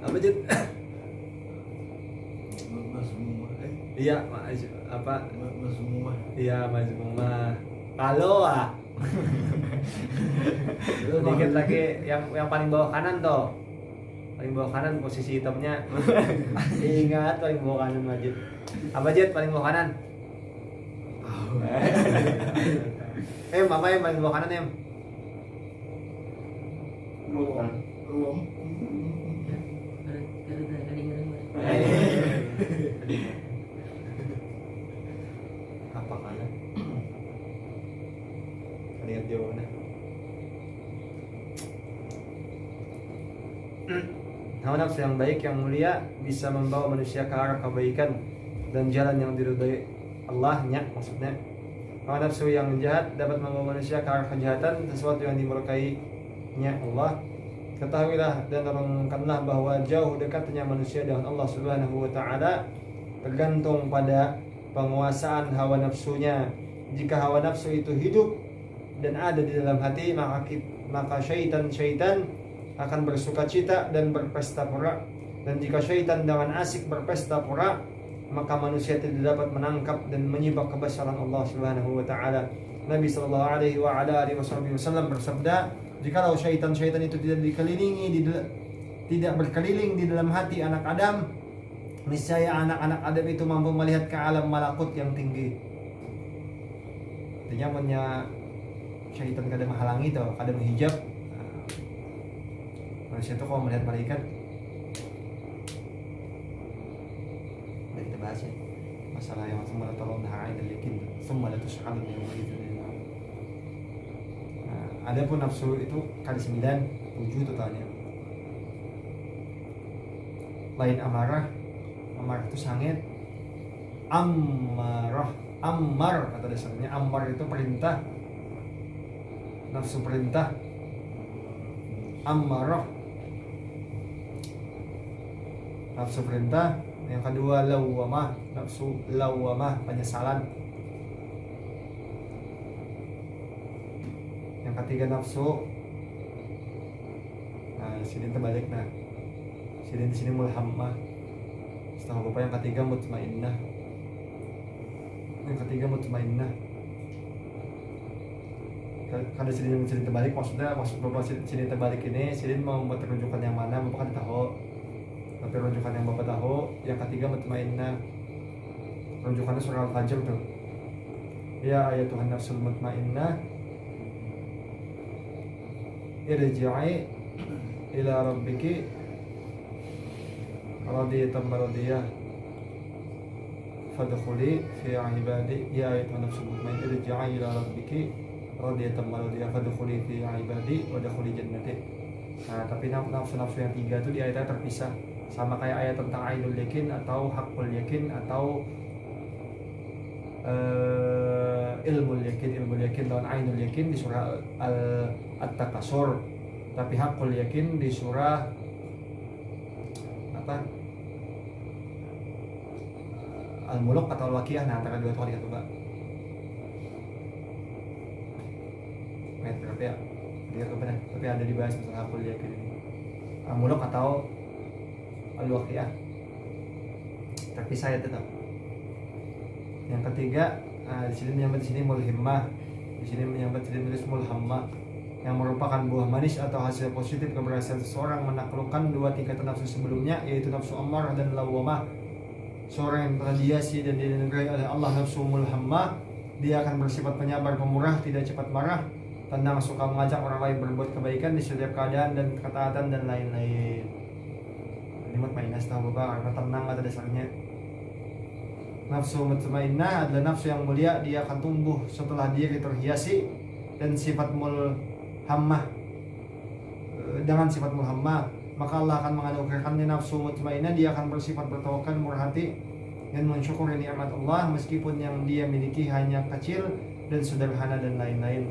Apa Jit? Iya, apa? Iya, mazmumah. Kalau sedikit lagi yang paling bawah kanan toh. Paling bawah kanan posisi hitamnya. Ingat paling bawah kanan Majid. Apa Jit paling bawah kanan? Apa yang paling bawah kanan Ruang. Apa kanan? Lihat jawabannya. Hawa nafsu yang baik yang mulia bisa membawa manusia ke arah kebaikan dan jalan yang diridhai Allahnya, maksudnya. Hawa nafsu yang jahat dapat membawa manusia ke arah kejahatan, sesuatu yang dimurkainya Allah. Ketahuilah dan renungkanlah bahwa jauh dekatnya manusia dengan Allah Subhanahu wa taala tergantung pada penguasaan hawa nafsunya. Jika hawa nafsu itu hidup dan ada di dalam hati, maka syaitan akan bersuka cita dan berpesta pora. Dan jika syaitan dengan asik berpesta pora, maka manusia tidak dapat menangkap dan menyibak kebesaran Allah Subhanahu wa taala. Nabi sallallahu alaihi wasallam bersabda, jikalau syaitan itu tidak berkeliling di dalam hati anak Adam, niscaya anak-anak Adam itu mampu melihat ke alam malakut yang tinggi. Artinya punya syaitan kadang menghalangi atau kadang menghijab. Manusia itu kalau melihat malaikat, udah kita bahas ya masalah yang semua tolong haid dan yakin semua itu sekali yang begitu. Adapun nafsu itu kali 9, 7 totalnya. Lain amarah itu sangit. Ammar kata dasarnya. Ammar itu perintah, nafsu perintah. Ammarah nafsu perintah. Yang kedua lawamah, nafsu lawamah, penyesalan. Yang ketiga nafsu, sini terbalik, sini di sini mulhammah. Setelah bapak yang ketiga mutmainnah. Yang ketiga mutmainnah. Kada sini terbalik, maksud bapak sini terbalik ini, sini mau membuat rujukan yang mana bapak kan tahu. Tapi rujukan yang bapak tahu, yang ketiga mutmainnah. Rujukannya surah Al-Fajr tuh. Ya ayatuhan nafsul mutmainnah, irji'i ila rabbiki radiyatan maradiyah fadkhuli fi ibadi. Ya ayatuhan nafsul mutmainnah, irji'i ila rabbiki radiyatan maradiyah fadkhuli fi ibadi wa dkhuli jannati. Tapi nafsu-nafsu yang 3 itu di ayatnya terpisah. Sama kayak ayat tentang ainul yakin atau hakul yakin atau ilmu yakin lawan ainul yakin di surah At-Takasur. Tapi hakul yakin di surah apa? Al-Mulk atau Al-Waqiah. Antara dua itu kali kata Pak. Berapa ya? Dia kebenar. Tapi ada dibahas masalah hakul yakin ini. Al-Mulk atau Al-Waqiah. Tapi saya tetap. Yang ketiga, di sini menyambat di sini mulhimmah. Di sini menyambat di sini mulhammah, yang merupakan buah manis atau hasil positif keberhasilan seseorang menaklukkan 2 tingkatan nafsu sebelumnya, yaitu nafsu ammarah dan lawamah. Seorang yang telah dihiasi dan dinegrai oleh Allah nafsu mulhammah, dia akan bersifat penyabar, pemurah, tidak cepat marah, tenang, suka mengajak orang lain berbuat kebaikan di setiap keadaan dan ketaatan dan lain-lain. Ini mutmainnah tahu Bapak, karena tenang pada dasarnya. Nafsu mutmainnah adalah nafsu yang mulia, dia akan tumbuh setelah diri terhiasi dan sifat mulhammah. Dengan sifat mulhammah, maka Allah akan menganugerahkannya nafsu mutmainnah. Dia akan bersifat bertawakal, murah hati dan mensyukuri nikmat Allah meskipun yang dia miliki hanya kecil dan sederhana dan lain-lain.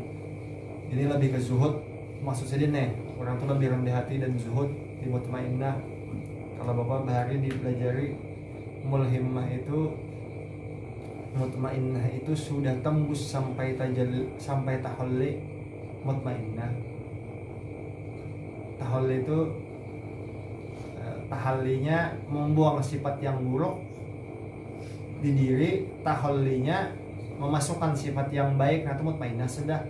Ini lebih ke zuhud. Maksud saya nih, orang itu lebih rendah hati dan zuhud di mutmainnah. Kalau Bapak bahari dipelajari mulhimmah itu, mutmainnah itu sudah tembus sampai tahalli mutmainnah. Tahalli itu tahallinya membuang sifat yang buruk di diri, tahallinya memasukkan sifat yang baik. Nah itu mutmainnah sudah.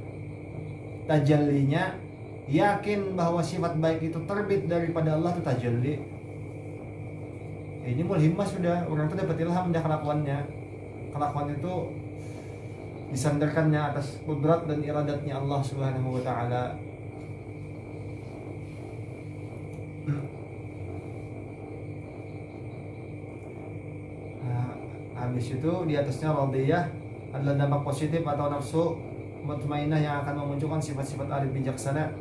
Tajallinya yakin bahwa sifat baik itu terbit daripada Allah, itu tajalli. Ini mulhimmah sudah, orang itu dapat ilham dari kelakuannya. Kelakuan itu disandarkannya atas kudrat dan iradatnya Allah Subhanahu wa taala. Habis itu di atasnya radiyah adalah dampak positif atau nafsu mutmainnah yang akan memunculkan sifat-sifat arif bijaksana.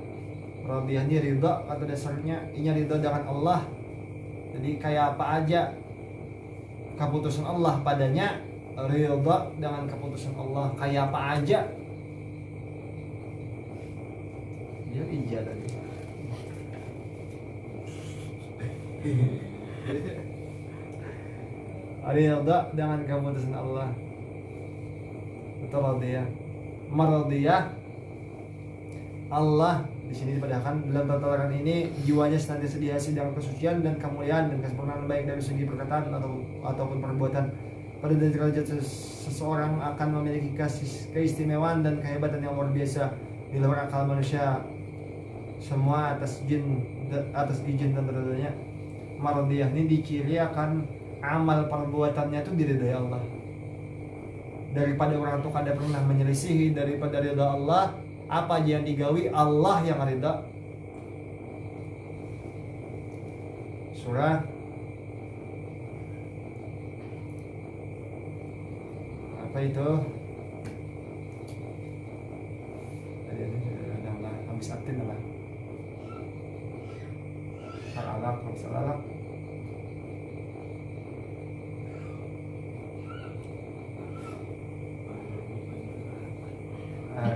Radiyah ini ridha atau dasarnya inya ridha dengan Allah. Jadi kayak apa aja keputusan Allah padanya, ridha dengan keputusan Allah kayak apa aja. Dia ijazah tadi. Ridha dengan keputusan Allah. Betul radiyah. Maradiyah Allah di sini dipadahkan dalam tataran ini jiwanya senantiasa dihiasi dengan kesucian dan kemuliaan dan kesempurnaan baik dari segi perkataan ataupun perbuatan. Pada derajat seseorang akan memiliki keistimewaan dan kehebatan yang luar biasa di luar akal manusia. Semua atas izin dan ridhonya. Mardiyah ini diciri akan amal perbuatannya itu diridhai Allah. Daripada orang tuh kada pernah menyelisihi daripada ridha Allah, apa aja yang digawi Allah yang ridha. Surah apa itu? Adalah habis atin lah. Al-Alaq, Al-Alaq.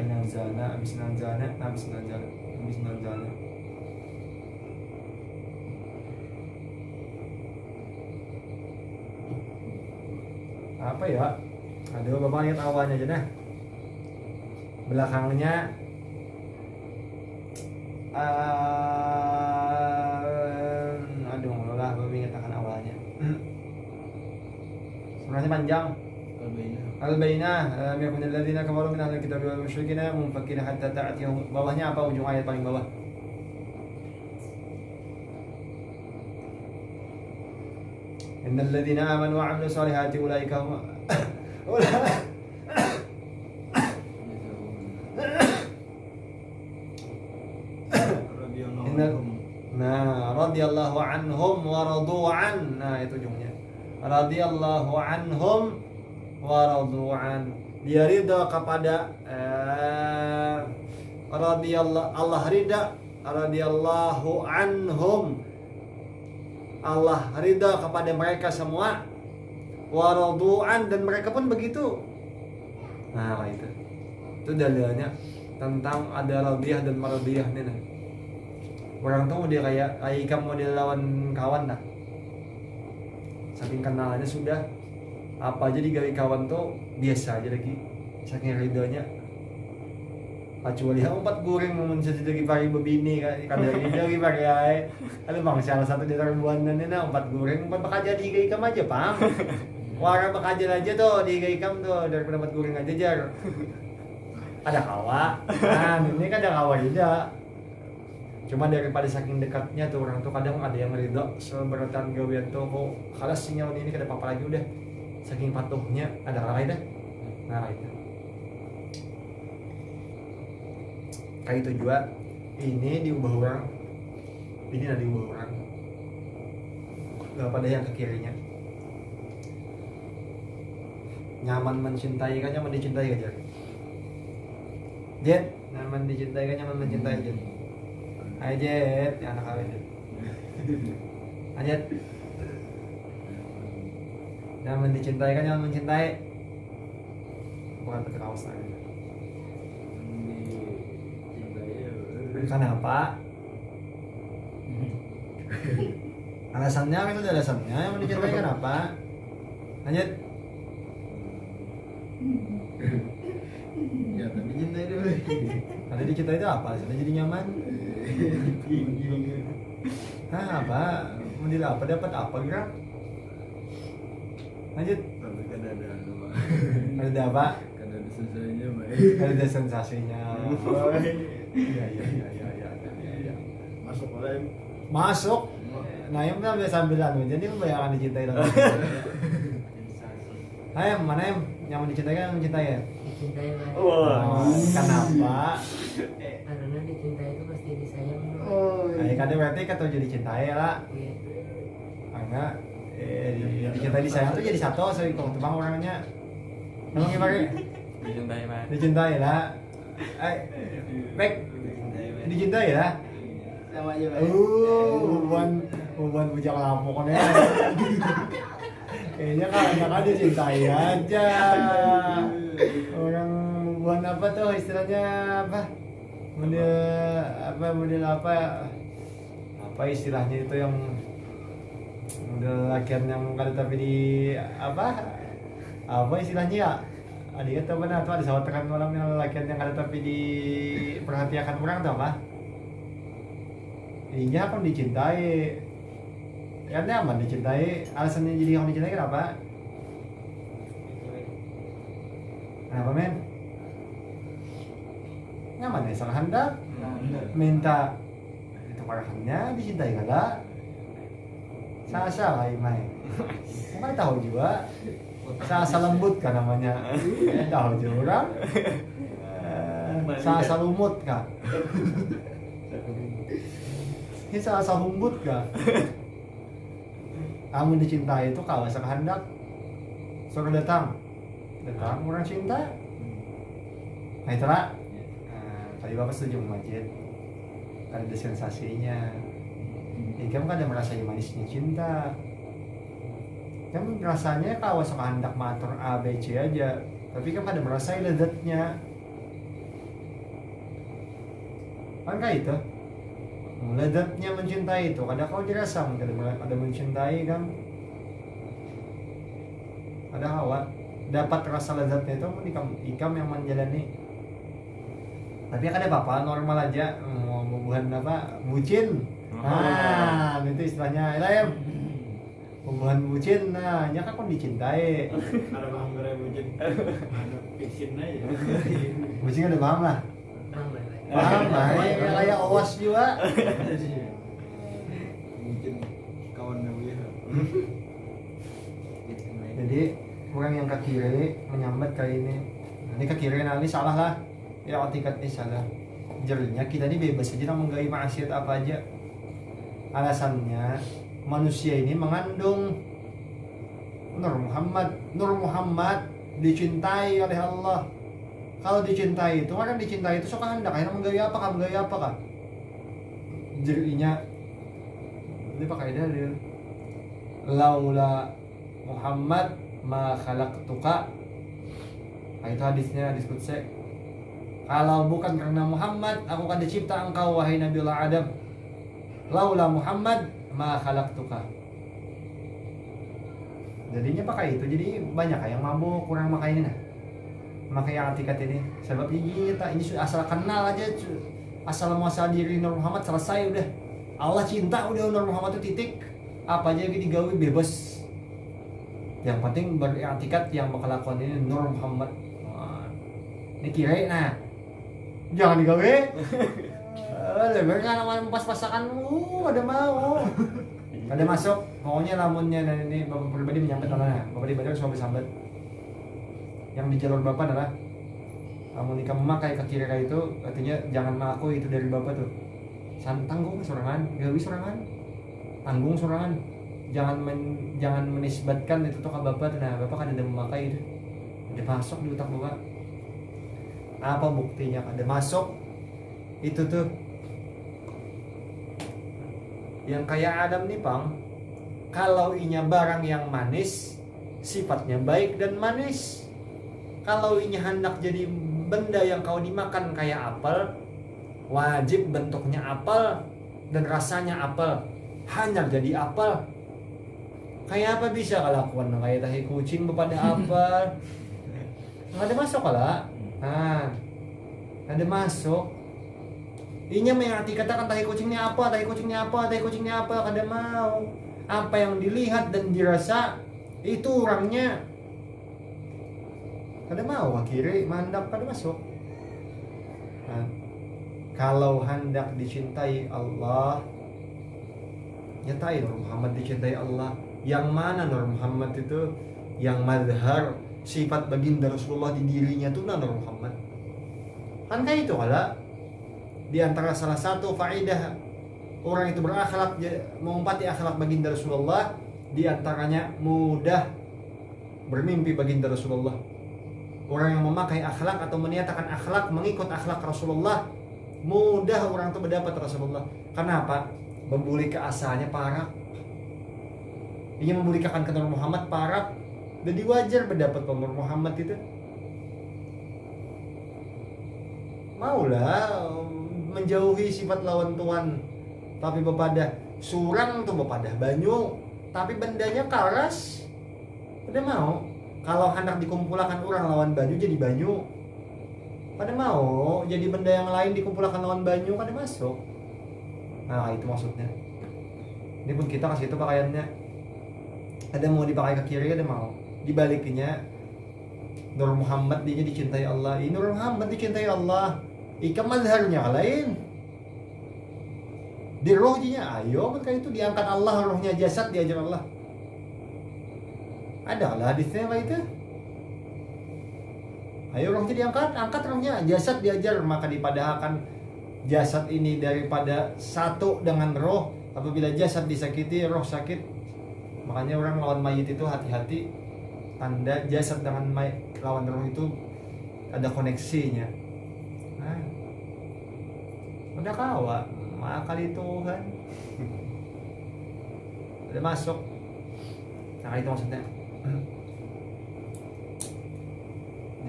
Nanzana, habis nanzana. Apa ya? Ada beberapa ayat awalnya aja nah. Belakangnya aduh lah belum ingat awalnya. Sebenarnya panjang. Al-Bainah lam yakun alladziina kafaru min ahli kitab wal musyrikiin munfakkina hatta ta'tiyahum. Bawahnya apa ujung ayat paling bawah? Innal ladziina aamanu wa 'amilus shalihati ulaika hum radhiyallahu anhum wa radu an. Nah, itu ujungnya. Radhiyallahu anhum wa radu an. Dia ridha kepada radhiyallahu, Allah ridha, radhiyallahu anhum, Allah ridha kepada mereka semua, wa radu an, dan mereka pun begitu. Nah, itu dalilnya tentang ada radhiyah dan maradhiyah nih nah. Orang tuh dia kayak ikan model lawan kawan dah. Saking kenalnya sudah, apa aja digawe kawan tuh biasa aja lagi. Saking ridhonya. Kecuali empat goreng mau menjadi lagi pari bebini kada ini lagi pari ay. Ada bang salah satu di terbuanan ini nah 4 goreng 4 bakal jadi iga ikam aja pam. Warna bakal aja tuh di iga ikam tuh daripada 4 goreng aja jar. Ada kawa. Nah, ini kan ada kawa juga. Cuma daripada saking dekatnya tuh orang tuh kadang ada yang ridho seberatan gawean tuh kok kalas sinyal ini kada apa-apa lagi udah saking patuhnya ada lain dah. Nah itu kayak itu juga ini diubah orang, ini ada diubah orang pada yang ke kirinya nyaman mencintai kan nyaman dicintai aja Jet nyaman dicintai kan nyaman mencintai aja. Hai Jet, ya anak kawin Jet. Ajet. Nyaman dicintai kan nyaman mencintai. Bukan pakai kaos lagi. Kenapa? Alasannya itu ada alasannya. Nyaman dicintai kenapa? Lanjut. Ya tapi cintai dulu. Ada dicintai itu apa? Alasannya jadi nyaman. Hah, apa? Model apa? Dapat apa gerak? Lanjut. Tapi kan ada apa? Ada apa? Kan ada sensasinya baik. Ada sensasinya. Iya. Masuk oleh. Masuk. Nah, yang kan biasa sambilan. Jadi membayangkan dicintai lagi. Ayam, mana ayam? Yang dicintai kan mencintai ya? Dicintai lah. Oh, kenapa? Karena dicintai itu pasti disayang. Oh. Kadang berarti kata jadi cintai lah. Iya. Karena dicintai disayang tuh jadi satu sering tuh bang orangnya. Emang gimana? Dicintai mah. Dicintai lah. Baik. Dicintai lah. Sama aja baik. Bukan bujang lampung ya. Kayaknya kan dicintai aja. Orang buat apa tuh istilahnya apa? Model apa istilahnya itu yang model lakian yang kada tapi di apa istilahnya ya? Adik itu benar tuh ada sawatekan malam yang lelakian yang ada tapi diperhatikan orang tuh apa? Iya kan dicintai. Kan nyaman dicintai. Alasannya jadi kamu dicintai kenapa? Kenapa men? Nyaman ya salah hendak. Minta itu parahannya dicintai kada? Sasa lah imai. Emang tahu juga. Sasa lembut kan namanya. Tahu juga orang. Sasa lumut kah? Ini sasa humbut kah? Kamu dicintai itu kalau sekehendak suruh datang orang cinta. Nah itulah. Tadi bapak setuju masjid. Ada sensasinya. Kamu kan ada merasa manisnya cinta. Kamu rasanya kalau sekehendak matur A B C aja, tapi kamu ada merasa lezatnya. Kan kayak itu. Lezatnya mencintai itu, kadang kau dirasa ada mencintai kan, ada hawa dapat rasa lezatnya itu ikam yang menjalani. Tapi kan ada apa normal aja mau hubungan apa bucin, nah itu istilahnya ya hubungan bucin, nah nya kan kau dicintai. Ada paham gara bucin. Ada fiction aja. Bucin ada paham lah. Paham lah, kayak awas juga. Mungkin kawan dia. Jadi orang yang ke kiri menyambat kali ini. Nah, ini ke kiri nanti salah lah. Ya etikat ini salah. Jadinya kita ini bebas aja menggai maksiat apa aja. Alasannya manusia ini mengandung Nur Muhammad dicintai oleh Allah. Kalau dicintai itu, orang dicintai itu suka hendak akhirnya menggaya apa kah? Jadinya ini pakai dalil. Laula Muhammad ma khalaqtuka. Nah, itu hadisnya hadis qudsi. Kalau bukan karena Muhammad, aku akan dicipta engkau wahai Nabiullah Adam. Laula Muhammad ma khalaqtuka. Jadinya pakai itu, jadi banyak yang mabuk kurang makai ini nah. Makanya etikat ini sebab ini asal kenal aja, asal muasal diri Nur Muhammad selesai udah. Allah cinta udah Nur Muhammad itu titik. Apa aja yang digawe bebas. Yang penting beriktikat yang bakal lakukan ini Nur Muhammad. Nah, ini kira nah. Jangan digawe. Lebar kan nama pas-pasakan ada mau. Ada masuk. Pokoknya lamunnya dan ini Bapak pribadi menyampaikan nah. Bapak pribadi harus sambat. Yang di jalur bapak adalah kamu nikah memakai kaki kiri itu artinya jangan mengaku itu dari bapak tuh. Tanggung sorangan, gawi sorangan, tanggung sorangan. Jangan menisbatkan itu tuh ke bapak. Nah bapak kan ada memakai itu, ada masuk di otak bapak. Apa buktinya ada masuk itu tuh? Yang kayak Adam nih pang, kalau inya barang yang manis, sifatnya baik dan manis. Kalau ini hendak jadi benda yang kau dimakan kayak apel, wajib bentuknya apel dan rasanya apel, hanya jadi apel. Kayak apa bisa kelakuan kayak tahi kucing kepada apel? Nggak ada masuk lah. Nah, ada masuk. Inya mengerti katakan tahi kucingnya apa, tahi kucingnya apa, tahi kucingnya apa, kada mau. Apa yang dilihat dan dirasa itu orangnya. Kada mau kiri mandap kada masuk. Nah, kalau hendak dicintai Allah, nyatai Nur Muhammad dicintai Allah. Yang mana Nur Muhammad itu? Yang mazhar sifat baginda Rasulullah di dirinya itu Nur Muhammad. Kan kayak itu kala di antara salah satu faedah orang itu berakhlak mengumpati akhlak baginda Rasulullah, di antaranya mudah bermimpi baginda Rasulullah. Orang yang memakai akhlak atau meniatakan akhlak, mengikut akhlak Rasulullah, mudah orang itu mendapat Rasulullah. Kenapa? Membuli ke asalnya parak. Ia membulikakan ke Nur Muhammad parak. Jadi wajar mendapat Nur Muhammad itu. Maulah menjauhi sifat lawan Tuhan, tapi bepadah surang tuh bepadah banyu, tapi bendanya karas. Udah mau. kalau hendak dikumpulkan orang lawan banyu jadi banyu pada mau, jadi benda yang lain dikumpulkan lawan banyu pada masuk. Nah itu maksudnya. Ini pun kita kasih itu pakaiannya, ada mau dipakai ke kiri, ada mau dibalikinya. Nur Muhammad dia dicintai Allah, ini Nur Muhammad dicintai Allah, ikam mazharnya lain di rohnya. Ayo mereka itu diangkat Allah, rohnya jasad diajar Allah. Ada lah hadisnya kayak itu. Ayo rohnya diangkat, angkat rohnya, jasad diajar. Maka dipadahkan jasad ini daripada satu dengan roh. Apabila jasad disakiti, roh sakit. Makanya orang lawan mayit itu hati-hati. Tanda jasad dengan mayit, lawan roh itu ada koneksinya. Nah, udah kawa, makali Tuhan. Udah masuk. Nah itu maksudnya.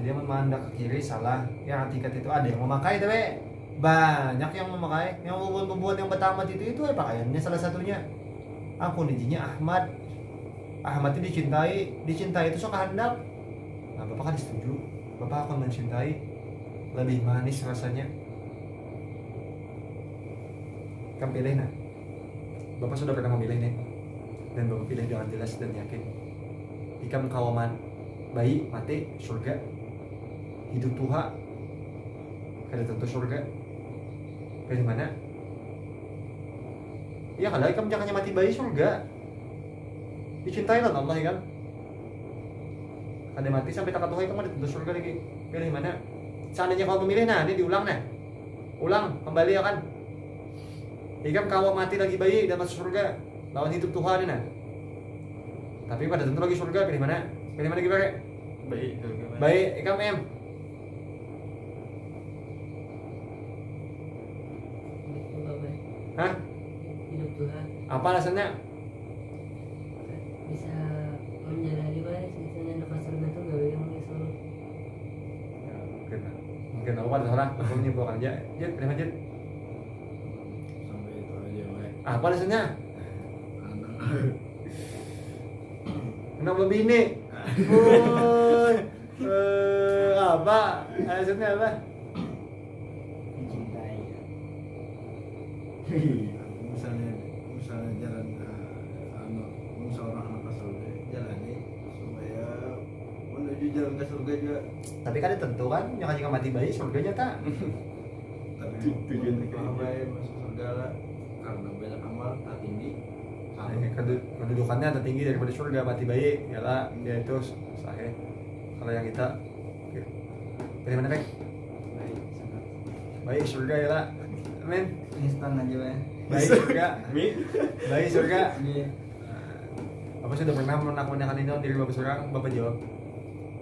Jadi memandang ke kiri salah. Yang hatikat itu ada yang memakai tapi banyak yang memakai. Yang bubuan yang bertamat itu pakaiannya salah satunya. Aku nijinya Ahmad. Ahmad itu dicintai itu sok kehendak. Nah, Bapak kan setuju. Bapak akan mencintai, lebih manis rasanya. Kamu pilih nah. Bapak sudah pernah memilih nih. Dan Bapak pilih dengan jelas dan yakin. Ikam kawaman bayi mati surga, hidup tuha kada tentu surga. Pilih mana? Iya kalau ikam jangan mati bayi surga. Dicintai lah Allah kan. Ada mati sampai tak Tuhan kamu ada tentu surga lagi. Pilih mana? Seandainya kau memilih nah, ini diulang nah. Ulang kembali ya kan. Ikam kau mati lagi bayi dan masuk surga, lawan hidup Tuhan nah. Tapi pada tentu lagi surga, pilih mana? Pilih mana gimana? Baik. Baik, ikam em. Hidup Bapak. Hah? Hidup Tuhan Apa alasannya? bisa menjalani baik, misalnya lepas surga tuh gak boleh mengisol. Ya, mungkin aku ada salah. Aku menyimpulkan aja. Jet, pilih mana Jet? Sampai itu aja baik. Apa alasannya? Anak. Kenapa bini? Woi, apa? Alasannya apa? Dicintai. misalnya jalan seorang anak ke surga jalani supaya menuju jalan ke surga juga. Tapi kan tentu kan, jangan jika mati bayi surganya tak. Tapi Tujuan baik masuk surga lah karena banyak amal tak tinggi. Kedudukannya tertinggi daripada surga mati bayi, ialah yaitu sahih. Kalau yang kita pilih mana Pek? Baik surga ialah, amin. Instan aja ya. Baik surga, Mi. baik surga. Iya. Apa sudah pernah menanyakan ini diri Bapak surga? Bapak jawab,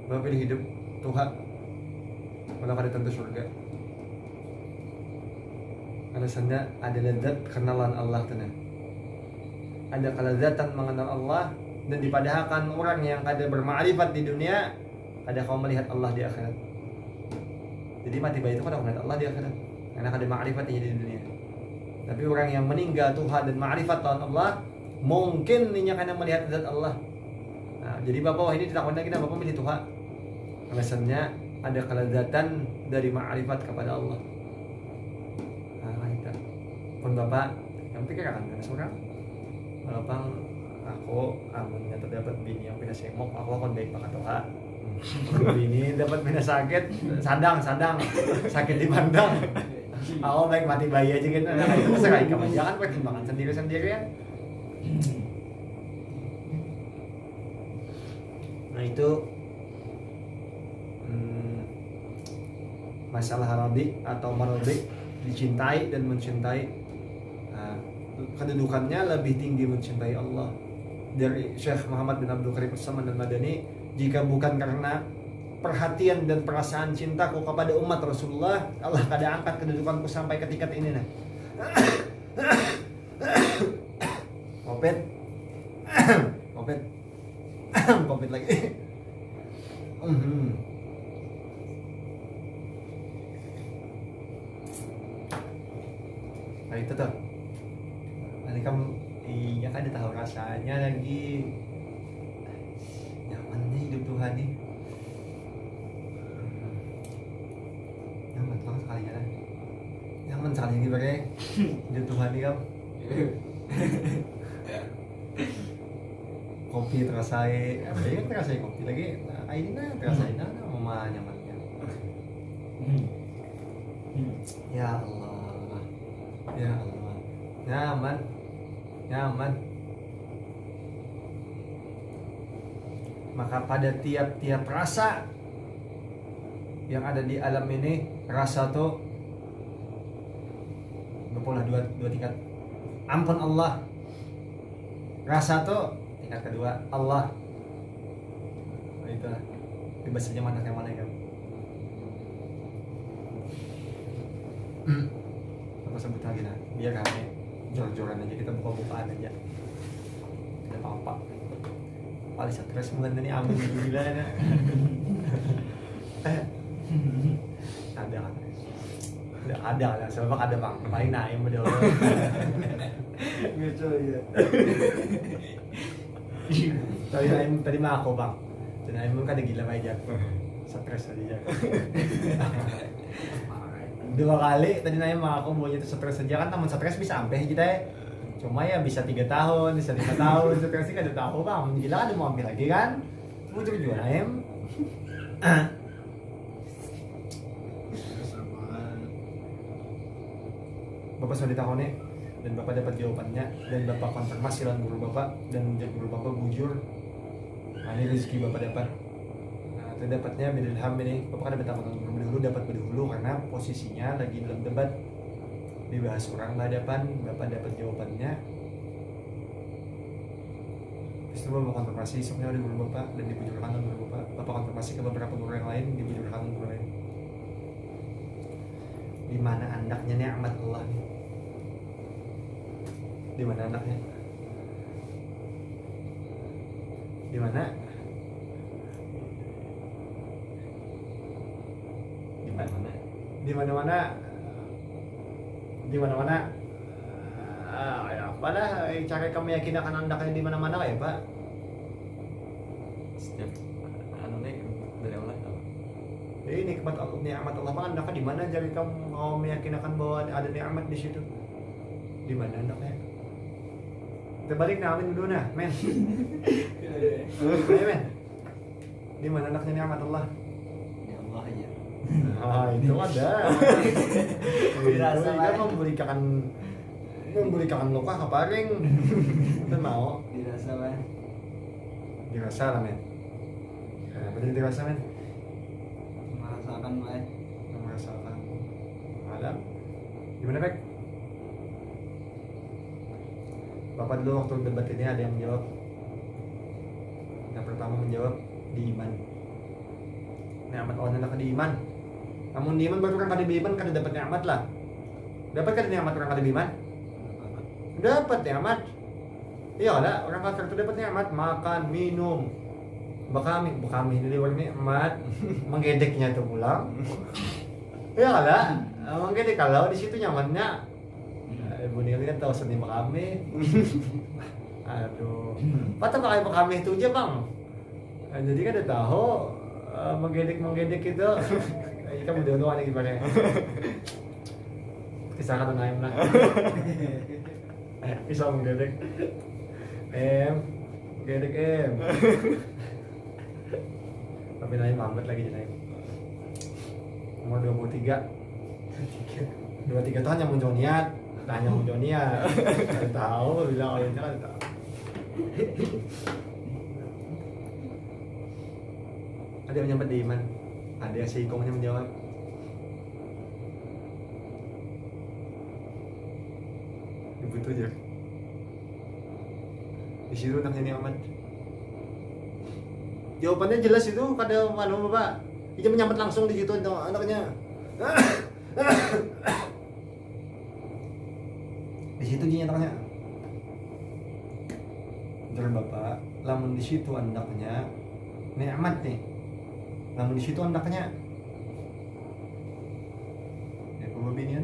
Bapak pilih hidup Tuhan. Malah ada tentu surga. Alasannya ada lezat kenalan Allah tenang. Ada kelezatan mengenal Allah dan dipadahkan orang yang kada bermakrifat di dunia, kada kau melihat Allah di akhirat. Jadi mati bayi itu kada melihat Allah di akhirat karena kada makrifat di dunia. Tapi orang yang meninggal Tuhan dan makrifat Tuhan Allah, mungkin ninya kana melihat zat Allah. Nah, jadi Bapak wah ini ditakon lagi Bapak pilih Tuhan. Alasannya ada kelezatan dari makrifat kepada Allah. Nah, itu. Pun Bapak yang pikir akan ada seorang Bapak, aku amunnya terdapat bini yang pindah semok, aku akan baik banget Tuhan. Bini dapat pindah sakit, sadang, sakit dipandang. Aku baik mati bayi aja gitu. Nah, itu serai kamu jangan pertimbangan sendiri ya. Nah itu masalah radi atau maradi, dicintai dan mencintai. Nah, kedudukannya lebih tinggi mencintai Allah dari Syekh Muhammad bin Abdul Karim As-Saman Al-Madani. Jika bukan karena perhatian dan perasaan cintaku kepada umat Rasulullah, Allah kada angkat kedudukanku sampai ke tingkat ini nah. Kopet Kopet lagi. Nah itu tuh. Nanti kamu iya kan tahu rasanya lagi nyaman nih hidup Tuhan. Tuhani. Nyaman banget sekali kan. Nyaman sekali gitu pakai di Tuhani kan. Kopi terasai, apa ya terasai kopi lagi. Nah, ini nah terasai nah mama nyamannya. Ya Allah, ya Allah, nyaman, nyaman. Maka pada tiap-tiap rasa yang ada di alam ini, rasa tuh berpola dua tingkat. Ampun Allah. Rasa tuh tingkat kedua Allah. Nah, itulah bebas saja mana yang mana kan. Apa sebut lagi nah? Biar kami jor-joran aja, kita buka-bukaan aja. Tidak apa-apa. Paling stres mulai dari amin gila ya. Ada kan? Ada lah, sebab ada bang. Paling naim udah. Gitu ya. Tadi naim tadi mah aku bang. Dan naim kan ada gila aja. Stres aja. 2 kali tadi naim mah aku maunya itu stres aja kan, teman stres bisa sampai kita ya. Cuma ya bisa 3 tahun, bisa 5 tahun, stres sih kada tahu bang. Gila kan mau ambil lagi kan? Mau juga naim. Kesamaan. Bapak sudah ditahuni dan Bapak dapat jawabannya dan Bapak konfirmasi dengan guru Bapak dan guru Bapak bujur. Nah, ini rezeki Bapak dapat. Nah, itu dapatnya bidilham ini. Bapak kan dapat tamu berdahulu, dapat berdahulu karena posisinya lagi dalam debat. Dibahas orang hadapan, Bapak dapat jawabannya. Terus itu Bapak konfirmasi semuanya oleh guru Bapak dan dibujurkan oleh guru Bapak. Bapak konfirmasi ke beberapa guru yang lain, dibujurkan oleh guru lain. Di mana andaknya nikmat Allah nih? Di mana andaknya? Di mana? Di mana? Di mana-mana? Di mana-mana? Ya apalah, cara kamu yakin akan andaknya di mana-mana kayak Pak? Setiap anu nih dari Allah tahu. Jadi nikmat Allah mah andaknya di mana? Jadi kamu mau meyakinkan bahwa ada nikmat di situ. Di mana andaknya? Kita balik nah, amin dulu nah, men. Ayo men. Di mana andaknya nikmat Allah? Ya Allah aja. Ah, itu ada. Dirasa Itu kan memberikan luka ke paring. Itu mau. Dirasa Pak. Dirasa lah men. Nah, bener dirasa men. Merasakan Pak. Merasakan. Alam. Gimana Pak? Bapak dulu waktu debat ini ada yang menjawab. Yang pertama menjawab di iman. Nikmat Allah nak di iman. Namun di iman baru orang kada beriman kada dapat nikmat lah. Dapat kada nikmat orang kada beriman? Dapat nikmat. Iya lah, orang kafir itu dapat nikmat, makan, minum. Bekami ini di luar nikmat. Menggedeknya itu pulang. Iya lah, menggedek kalau di situ nyamannya. Ibu Nili kan tahu seni bekami. Aduh, patah pakai bekami itu aja bang. Jadi kan udah tahu menggedek itu. Kita mau dulu lagi pakai. Kisah kata naim lah. Bisa menggedek. Gedek Tapi naim lambat lagi naim. Umur 23. 23 tuh hanya muncul niat. Hanya muncul niat. Tidak tahu bilang olehnya kan tahu. Ada yang menyambat di iman. Ada yang seikongnya menjawab. Ibu itu aja. Di situ anaknya nikmat. Jawabannya jelas itu kada anu Bapak. Dia menyambat langsung di situ anaknya. Di situ dia nyatanya. Jangan Bapak, lamun di situ anaknya nikmat nih. Namun di situ andaknya ya pembinian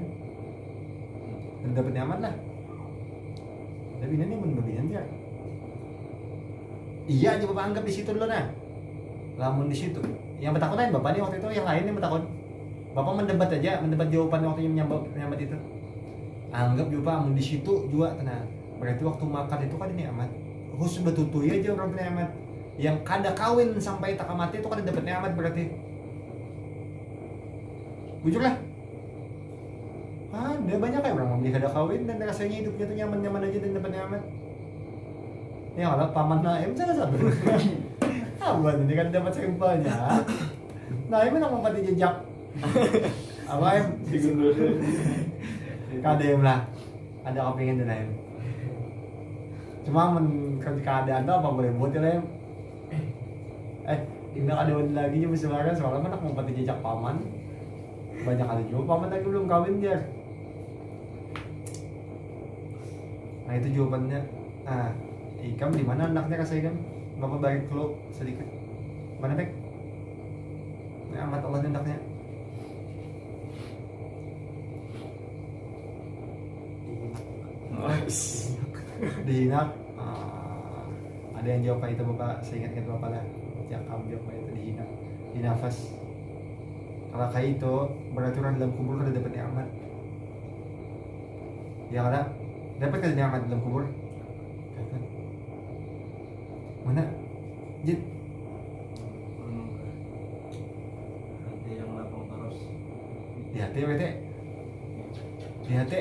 dan dapat nyaman lah. Tapi ini pun pembinian dia. Iya aja Bapak anggap di situ dulu nah. lamun di situ yang bertakun lain bapak nih waktu itu, yang lain yang bertakun bapak mendebat jawaban waktu menyambat itu. Anggap juga amun di situ juga tenang, berarti waktu makan itu kan nikmat khusus betutu aja orang nikmat yang kada kawin sampai tak mati itu kan dapat nikmat berarti. Bujur lah, ada banyak kayak orang mau kada kawin dan rasanya hidupnya tuh nyaman aja dan dapat nikmat. Ya kalau paman Naim salah satu. Abang ini kan dapat sampelnya. Naim memang mati jejak. Apa em? Kadem lah. Ada kepingin dan Naim. Cuma keadaan tuh apa boleh buat ya Naim? Ini ada lagi juga misalnya soalnya mana mau mati jejak paman. Banyak kali juga paman lagi belum kawin dia. Nah itu jawabannya. Nah, Ikam di mana anaknya kasih Ikam? Bapak balik dulu sedikit. Mana Bek? Nah, amat Allah anaknya. Dihinak. Ada yang jawab itu Bapak, saya ingat Bapak lah. Jakam jawab itu dihinak. Dinafas. Kalau kayak itu berarti orang dalam kubur kada dapat nikmat. Ya kada dapat kada nikmat dalam kubur. Mana? Jit. Hati yang lapang terus. Di hati berarti. Di hati.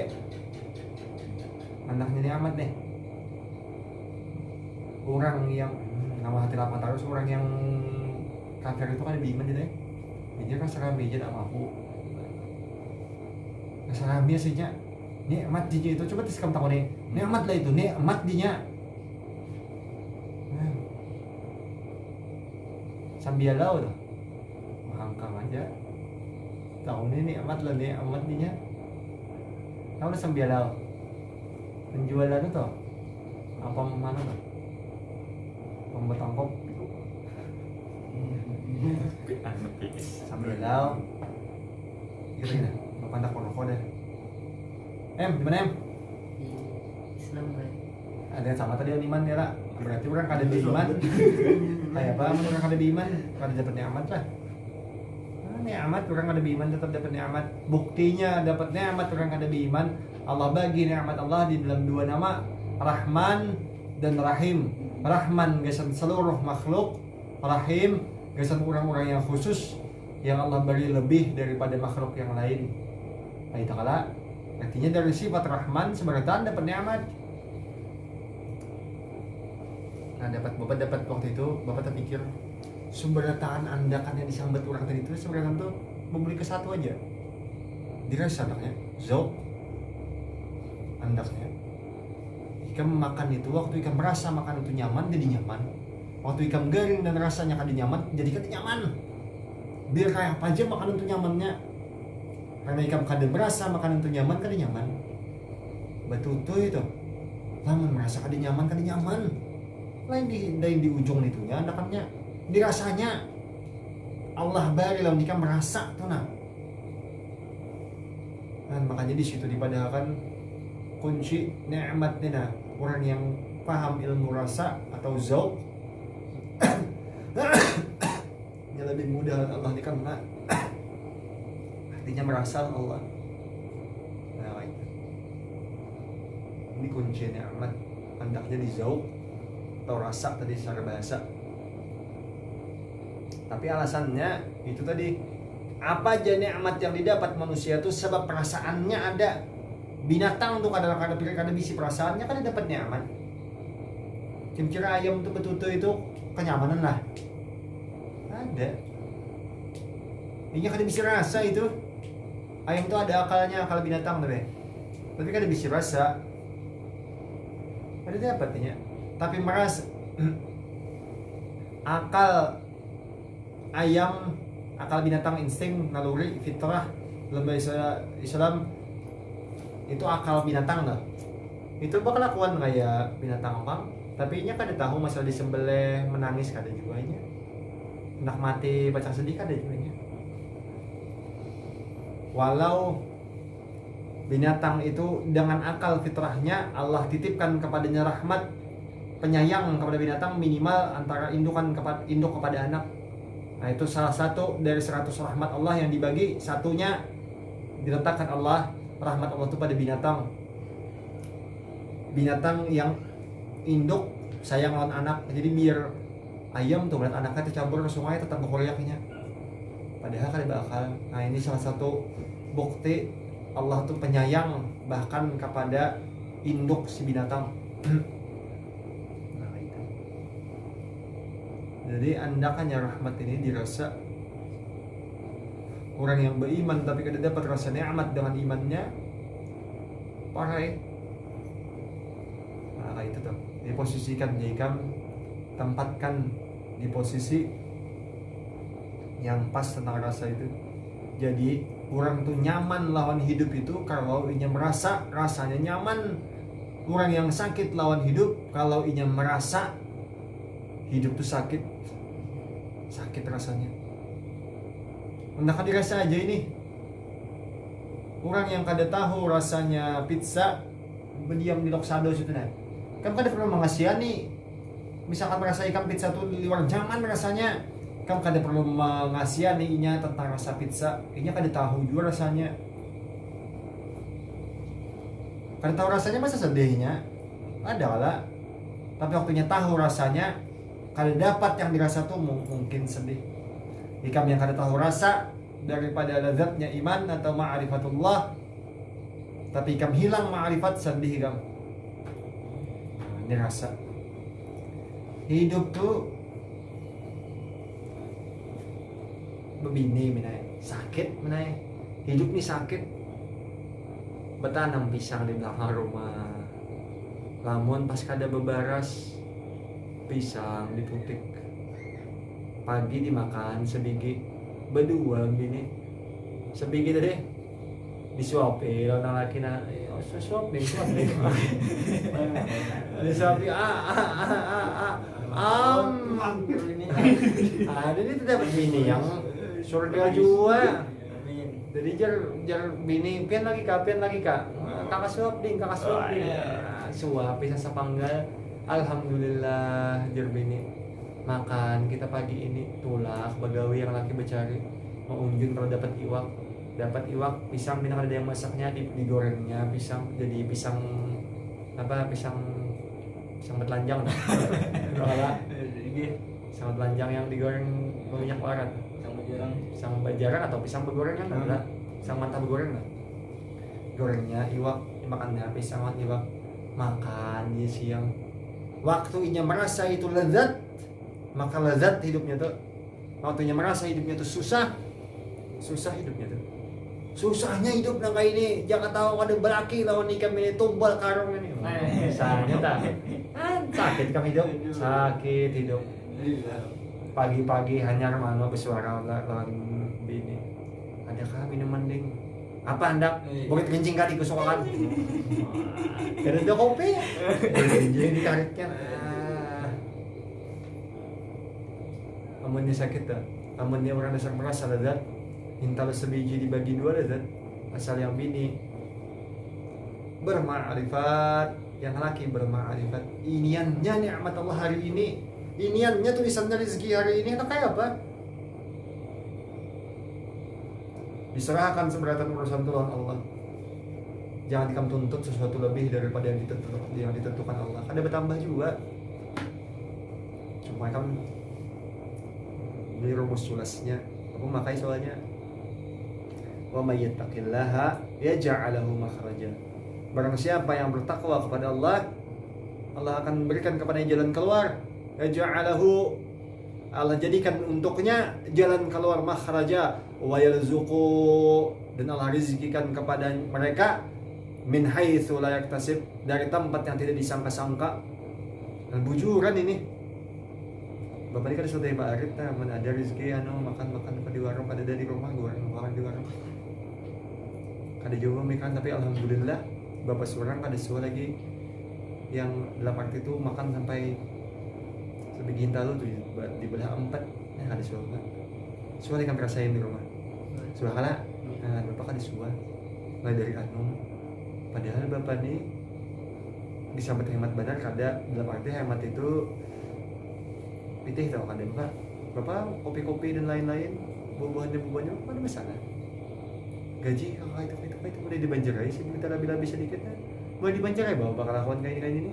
Anaknya nikmat nih. Orang yang nama hati lapang terus, orang yang kafir itu kan lebih iman gitu ya. Dia kan serami aja tak mampu. Serami aslinya nikmat dia itu, coba disekam takut nih. Nikmat lah itu, nikmat dia. Sambialau tuh. Mangkang aja. Tahu nih nikmat lah nikmat dia. Tahu lah sambialau. Penjualan itu apa mana tuh? Pembuatan kopi. Sambilau. Gitu gini. Bapak tak kono deh. Di mana Em? Di Islam kan. Ada yang sama tadi iman ya lah. Berarti orang kada di iman. Kayak apa? Orang kada di iman, kada dapat nikmat lah. Nikmat orang kada di iman tetap dapat nikmat. Buktinya dapat nikmat orang kada di iman. Allah bagi nikmat Allah di dalam dua nama, Rahman dan Rahim. Rahman gasan seluruh makhluk, Rahim gasan orang-orang yang khusus yang Allah beri lebih daripada makhluk yang lain. Nah itu kala artinya dari sifat Rahman sebagai tanda dapat nikmat. Nah bapak dapat waktu itu bapak terpikir sumbertaan andakan yang disambat orang tadi itu sebenarnya tuh membeli ke satu aja. Dirasa anaknya Zau andaknya. Ikam makan itu waktu ikam merasa makan itu nyaman jadi nyaman. Waktu ikam garing dan rasanya kada nyaman jadi kada nyaman. Biar kayak apa aja makan itu nyamannya. Karena ikam kada merasa makan itu nyaman kada nyaman. Betul itu. Lamun merasa kada nyaman kada nyaman. Lain di ujung itunya andakannya dirasanya. Allah bari lamun ikam merasa tuh nah. Dan makanya di situ dipadahkan kunci nikmat dina orang yang paham ilmu rasa atau zauq yang lebih mudah Allah dikenal artinya merasa Allah. Nah itu ini kunci nikmat hendaknya di zauq atau rasa tadi secara bahasa. Tapi alasannya itu tadi apa aja nikmat yang didapat manusia itu sebab perasaannya ada. Binatang tuh kadang-kadang bisi perasaannya kan dapat nyaman. Kira-kira ayam tuh betul-betul itu kenyamanan lah. Ada. Ini kan bisa rasa itu. Ayam tuh ada akalnya, akal binatang tuh deh. Tapi kan bisa rasa. Ada dapatnya. Tapi merasa akal ayam, akal binatang, insting, naluri, fitrah, lembaga Islam itu akal binatang lah. Itu bakal lakukan kayak binatang apa? Tapi nya kada tahu masalah disembelih, menangis kada juga nya. Hendak mati baca sedih kada juga nya. Walau binatang itu dengan akal fitrahnya Allah titipkan kepadanya rahmat penyayang kepada binatang minimal antara induk kepada anak. Nah itu salah satu dari 100 rahmat Allah yang dibagi, satunya diletakkan Allah, rahmat Allah itu pada binatang. Binatang yang induk sayang lawan anak. Jadi biar ayam tuh melihat anaknya tercampur ke sungai tetap berkoryaknya. Padahal kan bakal. Nah ini salah satu bukti Allah tuh penyayang bahkan kepada induk si binatang. Nah itu. Jadi andakannya rahmat ini dirasa orang yang beriman tapi kada dapat rasa nikmat dengan imannya, parah. Nah kayak itu tuh. Diposisikan, jika tempatkan di posisi yang pas tentang rasa itu. Jadi orang tuh nyaman lawan hidup itu kalau inya merasa rasanya nyaman. Orang yang sakit lawan hidup kalau inya merasa hidup tuh sakit rasanya. Hendak dirasa aja ini. Orang yang kada tahu rasanya pizza berdiam di Loksado situ nah. Kan kada perlu mengasihani. Misalkan merasa ikan pizza tuh di luar nyaman rasanya, kan kada perlu mengasihani inya tentang rasa pizza. Inya kada tahu juga rasanya. Kada tahu rasanya masa sedihnya? Ada lah. Tapi waktunya tahu rasanya, kada dapat yang dirasa tuh mungkin sedih. Jika yang kada tahu rasa daripada lazatnya iman atau ma'rifatullah, tapi ikam hilang ma'rifat, sedih ikam. Ini rasa hidup tuh begini menai sakit menai hidup nih sakit. Betanam pisang di belakang rumah, lamun pas kada bebaras pisang diputik, pagi dimakan sebiji berdua gini sebiji deh disuapin orang laki na suapin disuapin Mampir ini. ada ini tidak bini yang surga juga. Jadi jar bini pian lagi kak kakak suap ding suap bisa sapanggal. Alhamdulillah jar bini makan kita pagi ini tulak bagawi yang laki becari mau unjun kalau dapat iwak pisang bina ada yang masaknya digorengnya pisang jadi pisang bertelanjang kalau pisang bertelanjang yang digoreng minyak warat, pisang bajaran atau pisang bergoreng kan ada pisang mantap bergoreng lah gorengnya iwak makannya pisang iwak makan di siang waktunya merasa itu lezat maka lezat hidupnya tuh waktunya merasa hidupnya tuh susah hidupnya tuh susahnya hidup nang kayak ini jangan tahu ada beraki lawan ikan ini tumbal karung ini misalnya tak sakit kami hidup pagi-pagi hanya mana bersuara lawan bini adakah minuman ding apa hendak bukit kencing kali kesukaan kada ada kopi kencing ditarikkan amunnya sakit tak amunnya orang dasar merasa lezat intal sebiji dibagi dua lezat asal yang bini berma'rifat yang laki berma'rifat iniannya nikmat Allah hari ini iniannya tulisannya rezeki hari ini enak kayak apa diserahkan seberatan urusan Tuhan Allah jangan dikam tuntut sesuatu lebih daripada yang ditentukan Allah ada bertambah juga cuma kamu beli rumus sulasnya aku makai soalnya wa may yattaqillaha yaj'al lahu makhraja barang siapa yang bertakwa kepada Allah akan memberikan kepadanya jalan keluar yaj'alahu Allah jadikan untuknya jalan keluar makhraja wa yarzuqu dan Allah rizkikan kepada mereka min haitsu la yaktasib dari tempat yang tidak disangka-sangka dan bujuran ini Bapak ini kan sudah Pak Arif mana ada rezeki makan di warung ada dari rumah makan di warung kada juga makan tapi alhamdulillah Bapak seorang kada suara lagi yang dalam arti itu makan sampai sebegini tahu tuh di belah 4 ada suara kami rasain di rumah suara kala Bapak kada suara mulai dari padahal Bapak ini bisa berhemat benar kada dalam arti hemat itu pitih tau kada Bapak Bapak kopi-kopi dan lain-lain, buah-buahannya apa ada masalah. Gaji kalau itu boleh dibanjarai sih, kita lebih sedikit kan. Boleh dibanjarai bahwa bakal lakukan kayak ini.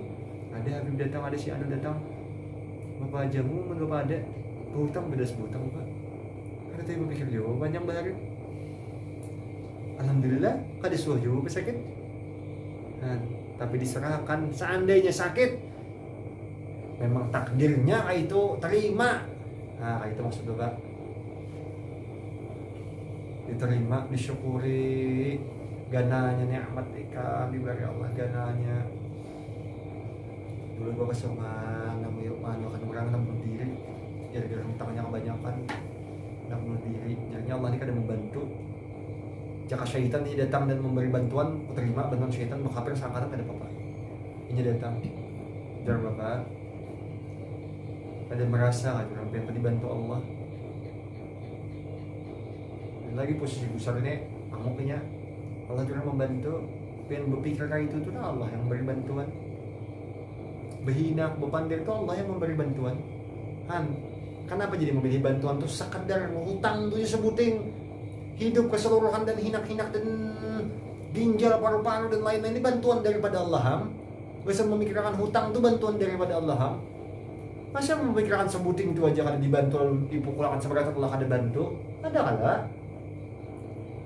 Ada Habib datang, ada si Anu datang. Bapak jamu, bapak ada berhutang beda sebutang Pak. Ada tadi berpikir juga banyak bahari. Alhamdulillah, kada suah juga pesakit. Nah, tapi diserahkan seandainya sakit, memang takdirnya itu terima. Nah, itu maksud Bapak. Diterima, disyukuri gananya nikmat ikam diberi Allah gananya. Dulu Bapak sama namanya kan orang bunuh diri, gara-gara hutangnya kebanyakan, nak bunuh diri. Jadinya Allah ini kadang membantu. Jika syaitan ini datang dan memberi bantuan, ku terima bantuan syaitan, mengkafir seakan ada apa-apa. Ini datang, jar Bapak. Ada merasa kan orang yang dibantu Allah. Dan lagi posisi besar ini, amuknya Allah juga membantu. Pengen berpikir kayak itu tuh Allah yang memberi bantuan. Berhina, berpandir itu Allah yang memberi bantuan. Kenapa jadi memberi bantuan tuh sekadar hutang tuh sebuting hidup keseluruhan dan hinak-hinak dan ginjal paru-paru dan lain-lain ini bantuan daripada Allah. Masa memikirkan hutang tuh bantuan daripada Allah. Masa memikirkan sebuting itu aja kada dibantu, dipukulakan seberat Allah kada bantu? Ada kada?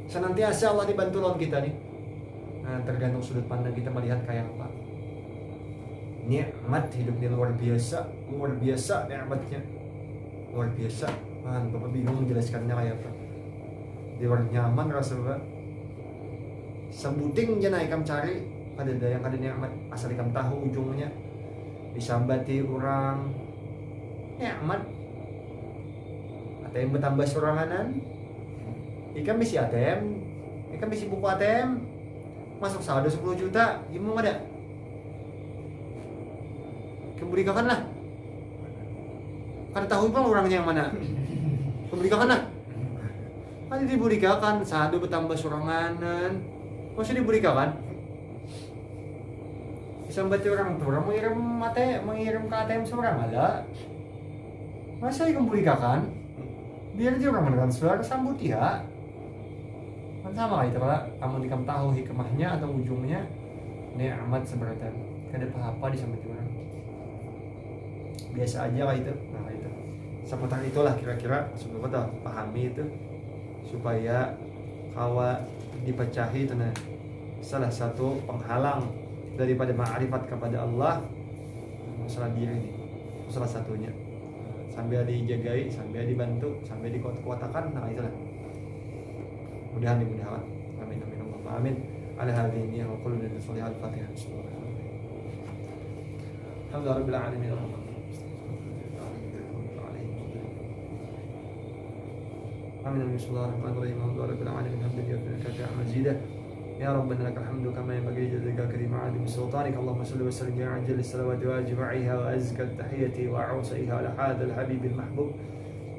Senantiasa Allah dibantu lawan kita nih. Nah, tergantung sudut pandang kita melihat kayak apa. Nikmat hidup ini luar biasa nikmatnya, luar biasa. Bapak bingung menjelaskannya kayak apa. Di luar nyaman rasa Bapak. Sebuting aja ikam cari, ada yang kada nikmat asal ikam tahu ujungnya. Disambati orang nikmat. ATM bertambah soranganan. Ikam bisi ATM, ikam bisi buku ATM. Masuk saldo 10 juta, gimana ada? Kembalikan lah. Kan tahu bang orangnya yang mana? Kembalikan lah. Kan diberikan saldo bertambah soranganan. Masih diberikan? Bisa baca orang tua mengirim ke ATM seorang ada. Masa dikembalikan? Biar dia orang mentransfer sambut ya. Kan sama itu Pak. Kamu dikam tahu hikmahnya atau ujungnya nikmat seberatan. Kada apa-apa disambut orang. Biasa aja kayak itu. Nah itu seputar itulah kira-kira sebelum pahami itu supaya kawa dipecahi itu nah salah satu penghalang daripada ma'rifat kepada Allah masalah diri ini salah satunya sambil dijagai sambil dibantu sambil dikuatakan nah itulah mudahan amin Allahumma amin ala hadhihi wa qul lana salih al-fatihah alhamdulillahirabbil alamin Amin. Bismillahirrahmanirrahim. Alhamdulillahirabbil alamin. Alhamdulillah kata mazidah. Ya Rabbana lakal hamdu kama yanbaghi li jalika karim adim sultanik. Allahumma salli wa sallim ala ajli salawati wa ajma'iha wa azka tahiyyati wa a'usaiha ala hadha al-habib al-mahbub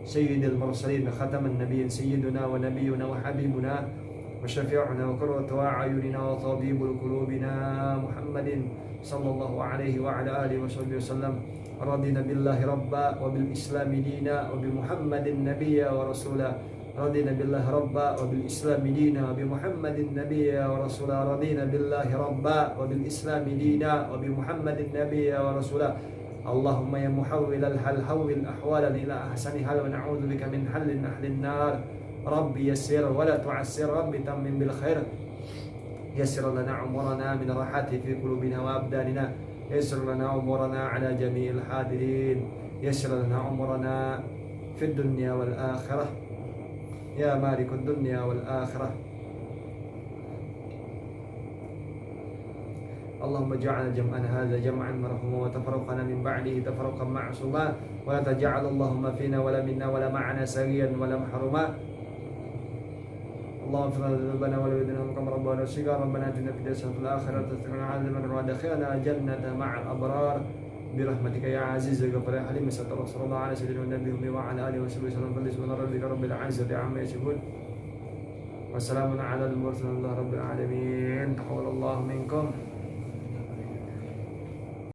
sayyid al-mursalin khataman nabiyyin sayyiduna wa nabiyyuna wa habibuna wa syafi'una wa qurratu a'yunina wa tabibul qulubina Muhammadin sallallahu alaihi wa ala alihi wa sahbihi wasallam. Radina billahi rabba wa bil islami dina wa bi Muhammadin nabiyya wa rasula. Radina billahi rabba wa bil islami dina wa bi Muhammadin nabiyya wa rasula. Radina billahi rabba wa bil islami dina wa bi Muhammadin nabiyya wa rasula. Allahumma ya muhawwil al-hal hawwil ahwalan ila ahsani hal wa na'udzu bika min halin ahlin nar. Rabbi yassir wa la tu'assir, Rabbi tammim bil khair. Yassir lana umurana min rahati fi qulubina wa abdanina. يسر لنا أمورنا على جميع الحاضرين يسر لنا أمورنا في الدنيا والآخرة يا مالك الدنيا والآخرة اللهم اجعل جمعنا هذا جمعا مرحوما وتفرقنا من بعده تفرقا معصوما ولا تجعل اللهم فينا ولا منا ولا معنا سريا ولا محروما اللهم اغفر لنا ذنوبنا ولوالدينا وارحم ربنا وصغار ربنا اتنا في الدنيا حسنه وفي الاخره حسنه وقنا عذاب النار وادخلنا الجنه مع الابرار برحمتك يا عزيز يا غفور يا حليم صلى الله على سيدنا النبي وعلى اله وصحبه وسلم سبحان ربك رب العزه عما يصفون والسلام على المرسلين الله رب العالمين تقبل الله منكم